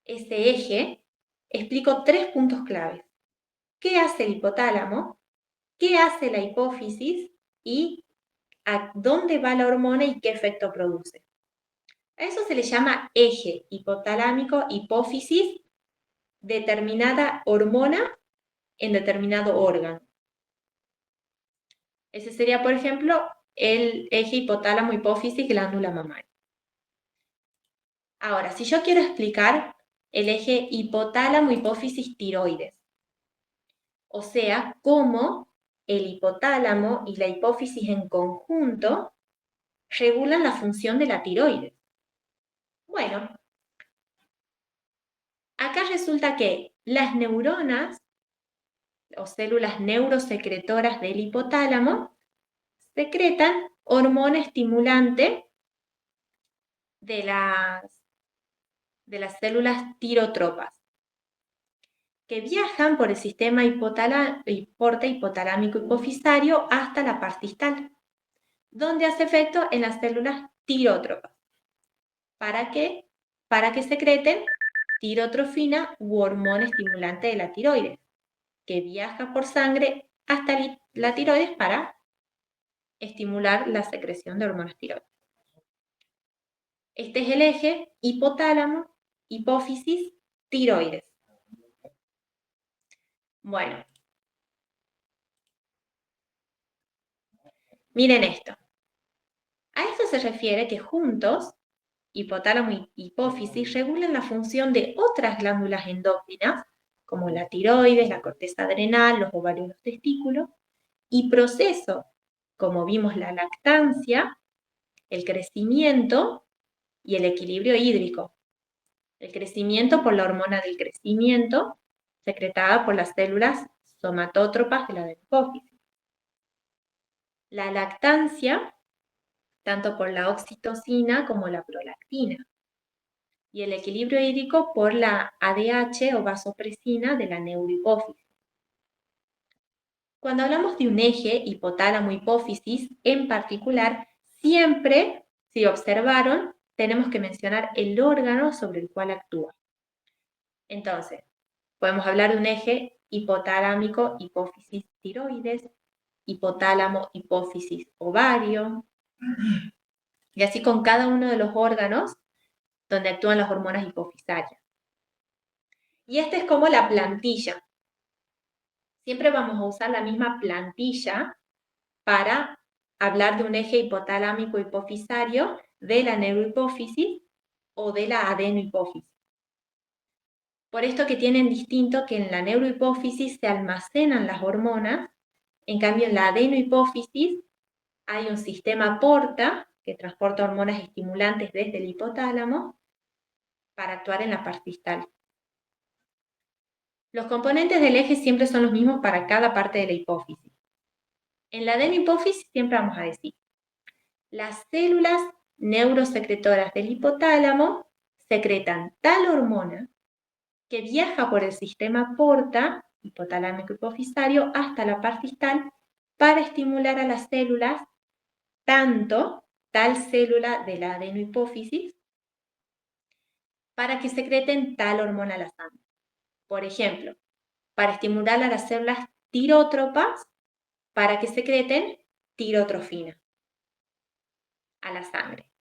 ese eje explico 3 puntos claves. ¿Qué hace el hipotálamo? ¿Qué hace la hipófisis? Y a dónde va la hormona y qué efecto produce. A eso se le llama eje hipotalámico, hipófisis, determinada hormona en determinado órgano. Ese sería, por ejemplo, el eje hipotálamo, hipófisis, glándula mamaria. Ahora, si yo quiero explicar el eje hipotálamo, hipófisis, tiroides, o sea, cómo el hipotálamo y la hipófisis en conjunto regulan la función de la tiroides. Bueno, acá resulta que las neuronas o células neurosecretoras del hipotálamo secretan hormona estimulante de las células tirotropas, que viajan por el sistema hipotalámico hipofisario hasta la parte distal, donde hace efecto en las células tirótropas. ¿Para qué? Para que secreten tirotrofina u hormona estimulante de la tiroides, que viaja por sangre hasta la tiroides para estimular la secreción de hormonas tiroides. Este es el eje hipotálamo, hipófisis, tiroides. Bueno, Miren esto. A esto se refiere que juntos, hipotálamo y hipófisis regulan la función de otras glándulas endócrinas, como la tiroides, la corteza adrenal, los ovarios y los testículos, y procesos, como vimos la lactancia, el crecimiento y el equilibrio hídrico. El crecimiento por la hormona del crecimiento, secretada por las células somatótropas de la hipófisis. La lactancia, tanto por la oxitocina como la prolactina. Y el equilibrio hídrico por la ADH o vasopresina de la neurohipófisis. Cuando hablamos de un eje hipotálamo-hipófisis en particular, siempre, si observaron, tenemos que mencionar el órgano sobre el cual actúa. Entonces, podemos hablar de un eje hipotalámico, hipófisis tiroides, hipotálamo, hipófisis ovario, y así con cada uno de los órganos donde actúan las hormonas hipofisarias. Y esta es como la plantilla. Siempre vamos a usar la misma plantilla para hablar de un eje hipotalámico hipofisario de la neurohipófisis o de la adenohipófisis. Por esto que tienen distinto que en la neurohipófisis se almacenan las hormonas, en cambio en la adenohipófisis hay un sistema porta que transporta hormonas estimulantes desde el hipotálamo para actuar en la parte distal. Los componentes del eje siempre son los mismos para cada parte de la hipófisis. En la adenohipófisis siempre vamos a decir, las células neurosecretoras del hipotálamo secretan tal hormona que viaja por el sistema porta, hipotalámico hipofisario, hasta la parte distal para estimular a las células, tanto tal célula de la adenohipófisis, para que secreten tal hormona a la sangre. Por ejemplo, para estimular a las células tirótropas para que secreten tirotrofina a la sangre,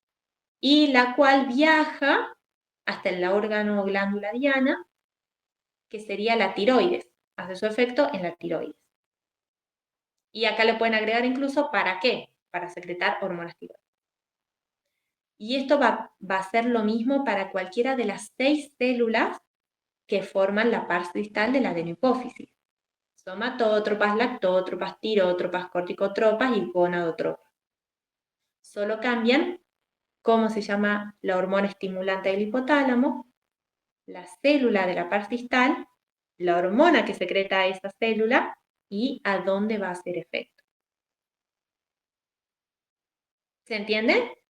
y la cual viaja hasta el órgano o glándula diana, que sería la tiroides, hace su efecto en la tiroides. Y acá le pueden agregar incluso ¿para qué? Para secretar hormonas tiroides. Y esto va a ser lo mismo para cualquiera de las 6 células que forman la parte distal de la adenohipófisis. Somatótropas, lactótropas, tirótropas, corticotropas y gonadotropas. Solo cambian cómo se llama la hormona estimulante del hipotálamo, la célula de la parte distal, la hormona que secreta esa célula y a dónde va a hacer efecto. ¿Se entiende?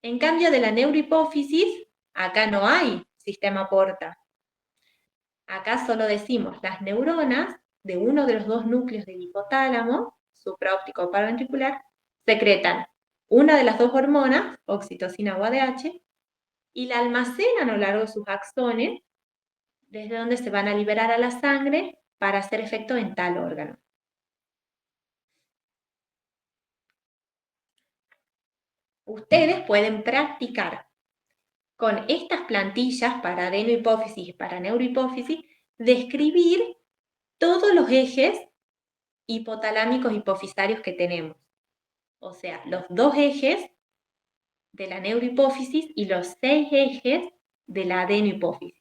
En cambio de la neurohipófisis, acá no hay sistema porta. Acá solo decimos las neuronas de uno de los 2 núcleos del hipotálamo, supraóptico o paraventricular, secretan una de las 2 hormonas, oxitocina o ADH, y la almacenan a lo largo de sus axones, desde donde se van a liberar a la sangre para hacer efecto en tal órgano. Ustedes pueden practicar con estas plantillas para adenohipófisis y para neurohipófisis, describir todos los ejes hipotalámicos hipofisarios que tenemos. O sea, los 2 ejes de la neurohipófisis y los 6 ejes de la adenohipófisis.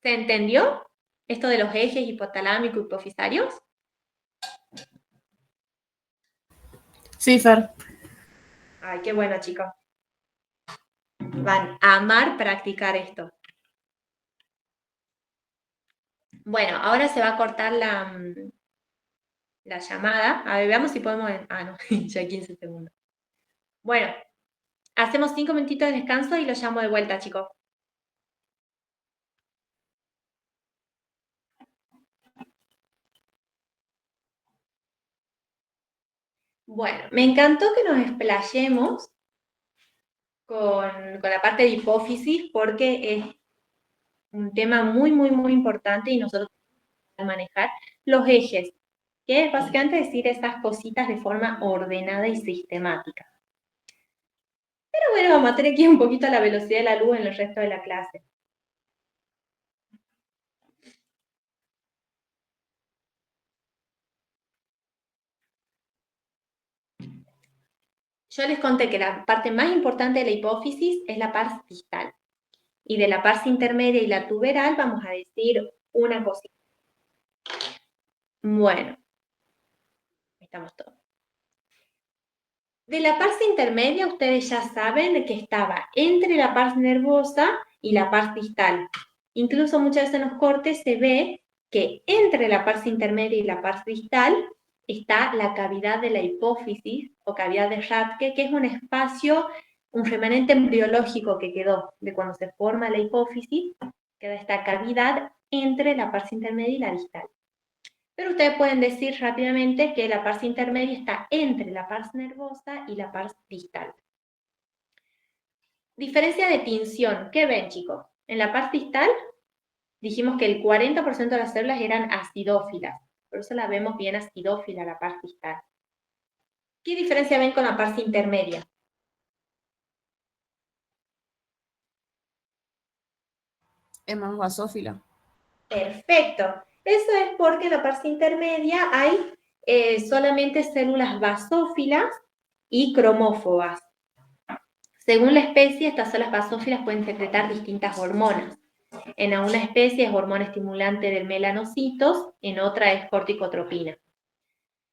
¿Se entendió esto de los ejes hipotalámicos hipofisarios? Sí, Fer. Ay, qué bueno, chicos. Van a amar practicar esto. Bueno, ahora se va a cortar la llamada. A ver, veamos si podemos... Ah, no, ya 15 segundos. Bueno, hacemos 5 minutitos de descanso y lo llamo de vuelta, chicos. Bueno, me encantó que nos explayemos con la parte de hipófisis porque es un tema muy, muy, muy importante y nosotros tenemos que manejar los ejes, que es básicamente decir esas cositas de forma ordenada y sistemática. Pero bueno, vamos a tener que ir un poquito a la velocidad de la luz en el resto de la clase. Yo les conté que la parte más importante de la hipófisis es la pars distal. Y de la pars intermedia y la tuberal vamos a decir una cosita. Bueno, estamos todos. De la pars intermedia ustedes ya saben que estaba entre la pars nervosa y la pars distal. Incluso muchas veces en los cortes se ve que entre la pars intermedia y la pars distal está la cavidad de la hipófisis o cavidad de Rathke, que es un espacio, un remanente embriológico que quedó de cuando se forma la hipófisis, queda esta cavidad entre la pars intermedia y la distal. Pero ustedes pueden decir rápidamente que la pars intermedia está entre la pars nervosa y la pars distal. Diferencia de tinción. ¿Qué ven, chicos? En la pars distal dijimos que el 40% de las células eran acidófilas. Por eso la vemos bien acidófila, la pars distal. ¿Qué diferencia ven con la pars intermedia? Es más basófila. Perfecto. Eso es porque en la pars intermedia hay solamente células basófilas y cromófobas. Según la especie, estas células basófilas pueden secretar distintas hormonas. En una especie es hormona estimulante del melanocitos, en otra es corticotropina.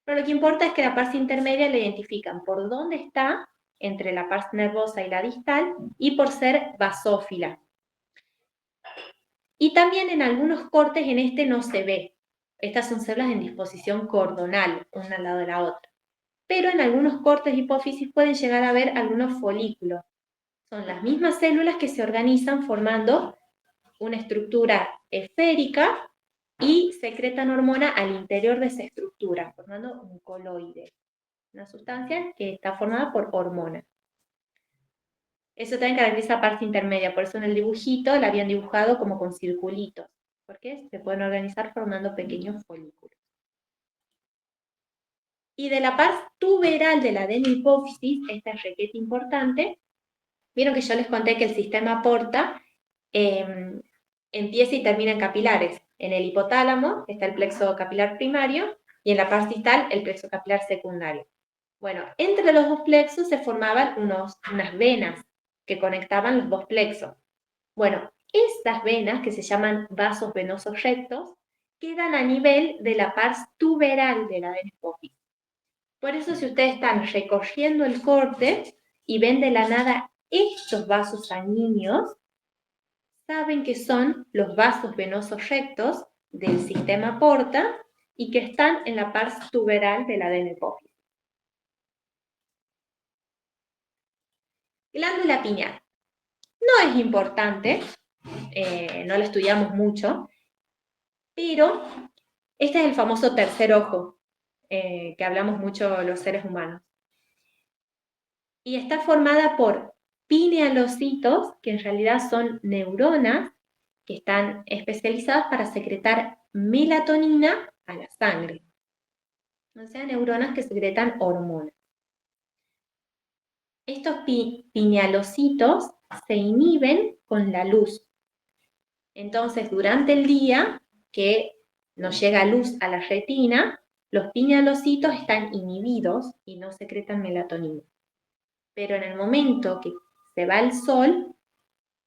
Pero lo que importa es que la pars intermedia la identifican por dónde está entre la pars nervosa y la distal y por ser basófila. Y también en algunos cortes en este no se ve. Estas son células en disposición cordonal, una al lado de la otra. Pero en algunos cortes de hipófisis pueden llegar a ver algunos folículos. Son las mismas células que se organizan formando una estructura esférica y secretan hormona al interior de esa estructura, formando un coloide, una sustancia que está formada por hormonas. Eso también caracteriza la parte intermedia, por eso en el dibujito la habían dibujado como con circulitos, porque se pueden organizar formando pequeños folículos. Y de la parte tuberal de la adenohipófisis, esta es requete importante. Vieron que yo les conté que el sistema porta empieza y termina en capilares. En el hipotálamo está el plexo capilar primario y en la pars distal el plexo capilar secundario. Bueno, entre los dos plexos se formaban unas venas que conectaban los dos plexos. Bueno, estas venas, que se llaman vasos venosos rectos, quedan a nivel de la pars tuberal de la adenohipófisis. Por eso si ustedes están recorriendo el corte y ven de la nada estos vasos sanguíneos, saben que son los vasos venosos rectos del sistema porta y que están en la pars tuberal de la adenohipófisis. Glándula pineal. No es importante, no la estudiamos mucho, pero este es el famoso tercer ojo, que hablamos mucho los seres humanos. Y está formada por pinealocitos, que en realidad son neuronas, que están especializadas para secretar melatonina a la sangre. O sea, neuronas que secretan hormonas. Estos pinealocitos se inhiben con la luz. Entonces, durante el día, que nos llega luz a la retina, los pinealocitos están inhibidos y no secretan melatonina. Pero en el momento que se va el sol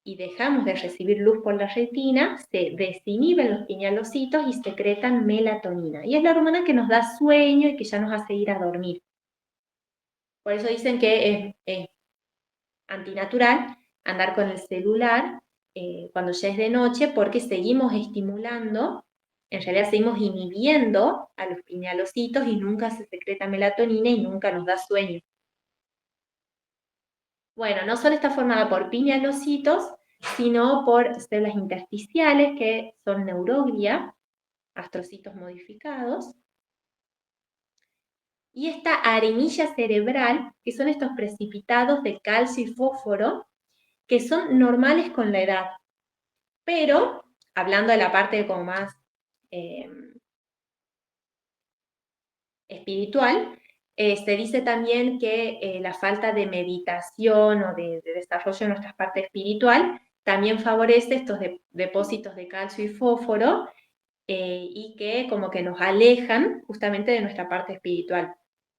y dejamos de recibir luz por la retina, se desinhiben los pinealocitos y secretan melatonina. Y es la hormona que nos da sueño y que ya nos hace ir a dormir. Por eso dicen que es antinatural andar con el celular cuando ya es de noche, porque seguimos estimulando, en realidad seguimos inhibiendo a los pinealocitos y nunca se secreta melatonina y nunca nos da sueño. Bueno, no solo está formada por pinealocitos, sino por células intersticiales que son neuroglia, astrocitos modificados, y esta arenilla cerebral, que son estos precipitados de calcio y fósforo, que son normales con la edad. Pero, hablando de la parte como más espiritual, se dice también que la falta de meditación o de desarrollo de nuestra parte espiritual también favorece estos depósitos de calcio y fósforo y que como que nos alejan justamente de nuestra parte espiritual.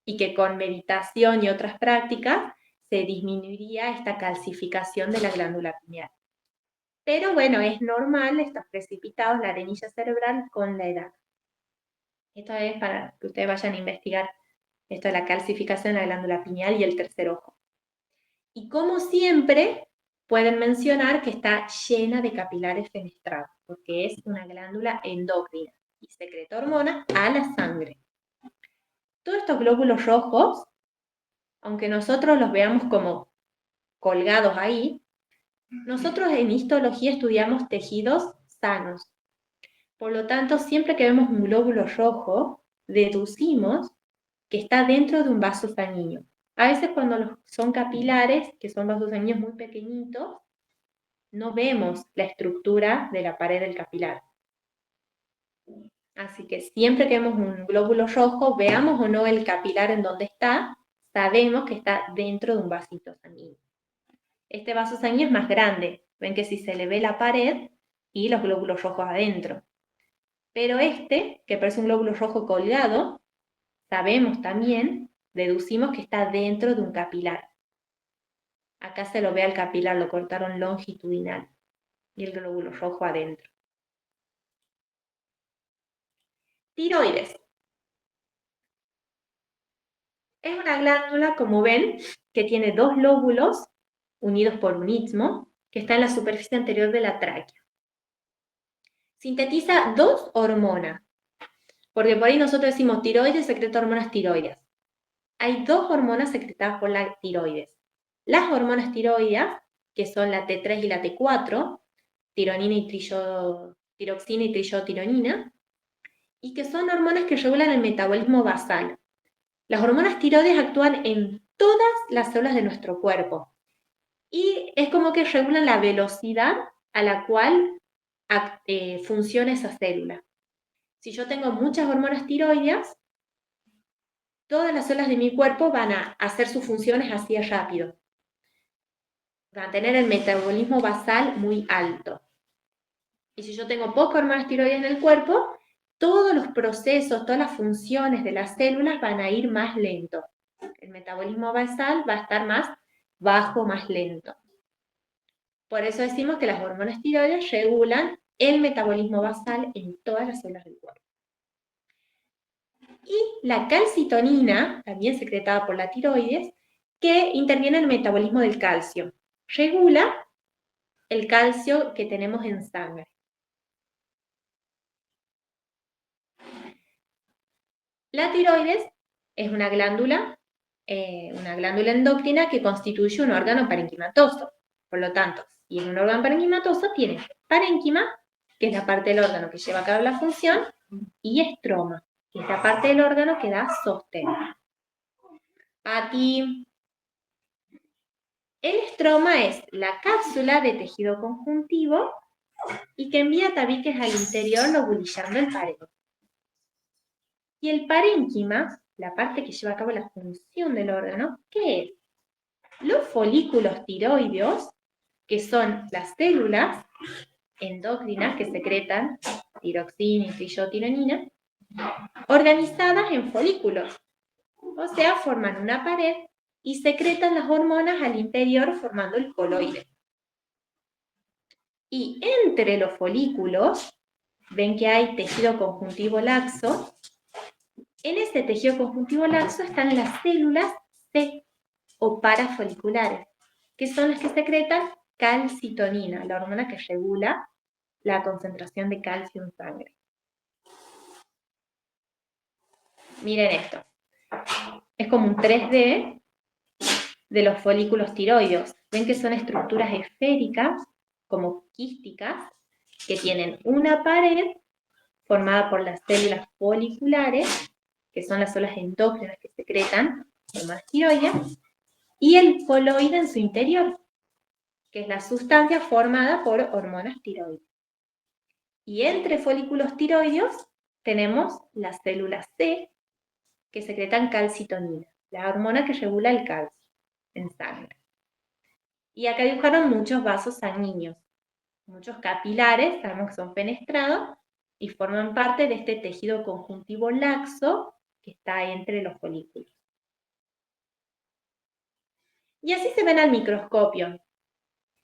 y que con meditación y otras prácticas se disminuiría esta calcificación de la glándula pineal. Pero bueno, es normal estos precipitados, la arenilla cerebral con la edad. Esto es para que ustedes vayan a investigar esto de la calcificación de la glándula pineal y el tercer ojo. Y como siempre, pueden mencionar que está llena de capilares fenestrados, porque es una glándula endocrina y secreta hormonas a la sangre. Todos estos glóbulos rojos, aunque nosotros los veamos como colgados ahí, nosotros en histología estudiamos tejidos sanos. Por lo tanto, siempre que vemos un glóbulo rojo, deducimos que está dentro de un vaso sanguíneo. A veces cuando son capilares, que son vasos sanguíneos muy pequeñitos, no vemos la estructura de la pared del capilar. Así que siempre que vemos un glóbulo rojo, veamos o no el capilar en donde está, sabemos que está dentro de un vasito sanguíneo. Este vaso sanguíneo es más grande. Ven que si se le ve la pared y los glóbulos rojos adentro. Pero este, que parece un glóbulo rojo colgado, sabemos también, deducimos que está dentro de un capilar. Acá se lo ve al capilar, lo cortaron longitudinal y el glóbulo rojo adentro. Tiroides. Es una glándula, como ven, que tiene dos lóbulos unidos por un istmo, que está en la superficie anterior de la tráquea. Sintetiza dos hormonas, porque por ahí nosotros decimos tiroides secreta hormonas tiroides. Hay dos hormonas secretadas por la tiroides. Las hormonas tiroideas, que son la T3 y la T4, tiroxina y trillotironina, y que son hormonas que regulan el metabolismo basal. Las hormonas tiroides actúan en todas las células de nuestro cuerpo y es como que regulan la velocidad a la cual funciona esa célula. Si yo tengo muchas hormonas tiroideas, todas las células de mi cuerpo van a hacer sus funciones así rápido. Van a tener el metabolismo basal muy alto. Y si yo tengo pocas hormonas tiroides en el cuerpo, todos los procesos, todas las funciones de las células van a ir más lento. El metabolismo basal va a estar más bajo, más lento. Por eso decimos que las hormonas tiroides regulan el metabolismo basal en todas las células del cuerpo. Y la calcitonina, también secretada por la tiroides, que interviene en el metabolismo del calcio. Regula el calcio que tenemos en sangre. La tiroides es una glándula endocrina que constituye un órgano parenquimatoso. Por lo tanto, si es un órgano parenquimatoso, tiene parénquima, que es la parte del órgano que lleva a cabo la función, y estroma, que es la parte del órgano que da sostén. Pati. El estroma es la cápsula de tejido conjuntivo y que envía tabiques al interior lobulillando el parénquima. Y el parénquima, la parte que lleva a cabo la función del órgano, ¿qué es? Los folículos tiroideos, que son las células endócrinas que secretan tiroxina y trillotironina, organizadas en folículos. O sea, forman una pared y secretan las hormonas al interior formando el coloide. Y entre los folículos, ven que hay tejido conjuntivo laxo. En ese tejido conjuntivo laxo están las células C o parafoliculares, que son las que secretan calcitonina, la hormona que regula la concentración de calcio en sangre. Miren esto. Es como un 3D de los folículos tiroideos. Ven que son estructuras esféricas, como quísticas, que tienen una pared formada por las células foliculares, que son las células endócrinas que secretan hormonas tiroideas, y el coloide en su interior, que es la sustancia formada por hormonas tiroides. Y entre folículos tiroideos tenemos las células C, que secretan calcitonina, la hormona que regula el calcio en sangre. Y acá dibujaron muchos vasos sanguíneos, muchos capilares, sabemos que son fenestrados, y forman parte de este tejido conjuntivo laxo que está entre los folículos. Y así se ven al microscopio.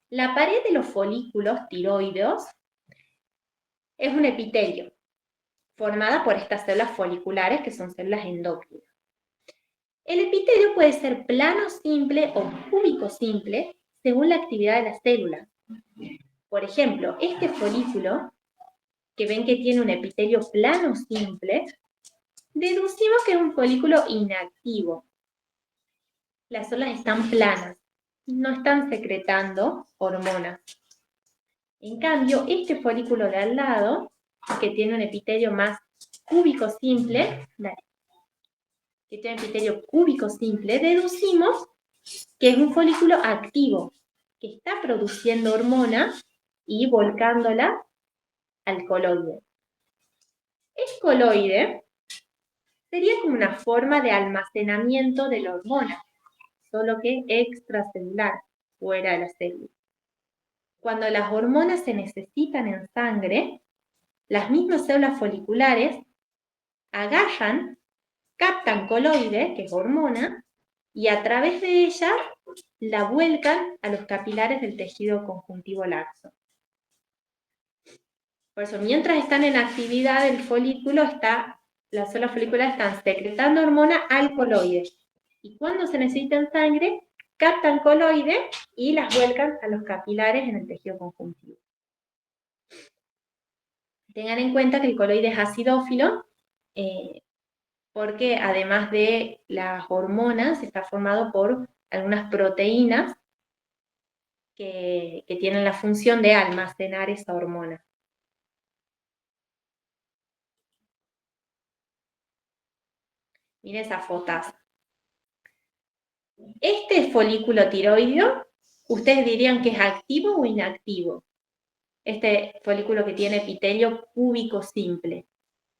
La pared de los folículos tiroideos es un epitelio, formada por estas células foliculares que son células endócrinas. El epitelio puede ser plano simple o cúbico simple según la actividad de la célula. Por ejemplo, este folículo, que ven que tiene un epitelio plano simple, deducimos que es un folículo inactivo. Las células están planas, no están secretando hormonas. En cambio, este folículo de al lado, que tiene un epitelio más cúbico simple, deducimos que es un folículo activo, que está produciendo hormona y volcándola al coloide. El coloide sería como una forma de almacenamiento de la hormona, solo que extracelular, fuera de la célula. Cuando las hormonas se necesitan en sangre, las mismas células foliculares agarran, captan coloide, que es hormona, y a través de ella la vuelcan a los capilares del tejido conjuntivo laxo. Por eso, mientras están en actividad el folículo, las células foliculares están secretando hormona al coloide. Y cuando se necesita en sangre, captan coloide y las vuelcan a los capilares en el tejido conjuntivo. Tengan en cuenta que el coloide es acidófilo, porque además de las hormonas, está formado por algunas proteínas que tienen la función de almacenar esa hormona. Miren esa fotaza. Este folículo tiroideo, ¿ustedes dirían que es activo o inactivo? Este folículo que tiene epitelio cúbico simple,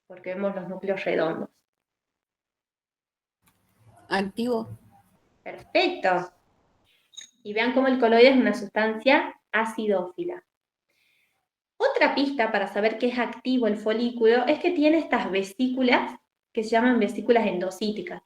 porque vemos los núcleos redondos. Activo. Perfecto. Y vean cómo el coloide es una sustancia acidófila. Otra pista para saber que es activo el folículo es que tiene estas vesículas que se llaman vesículas endocíticas.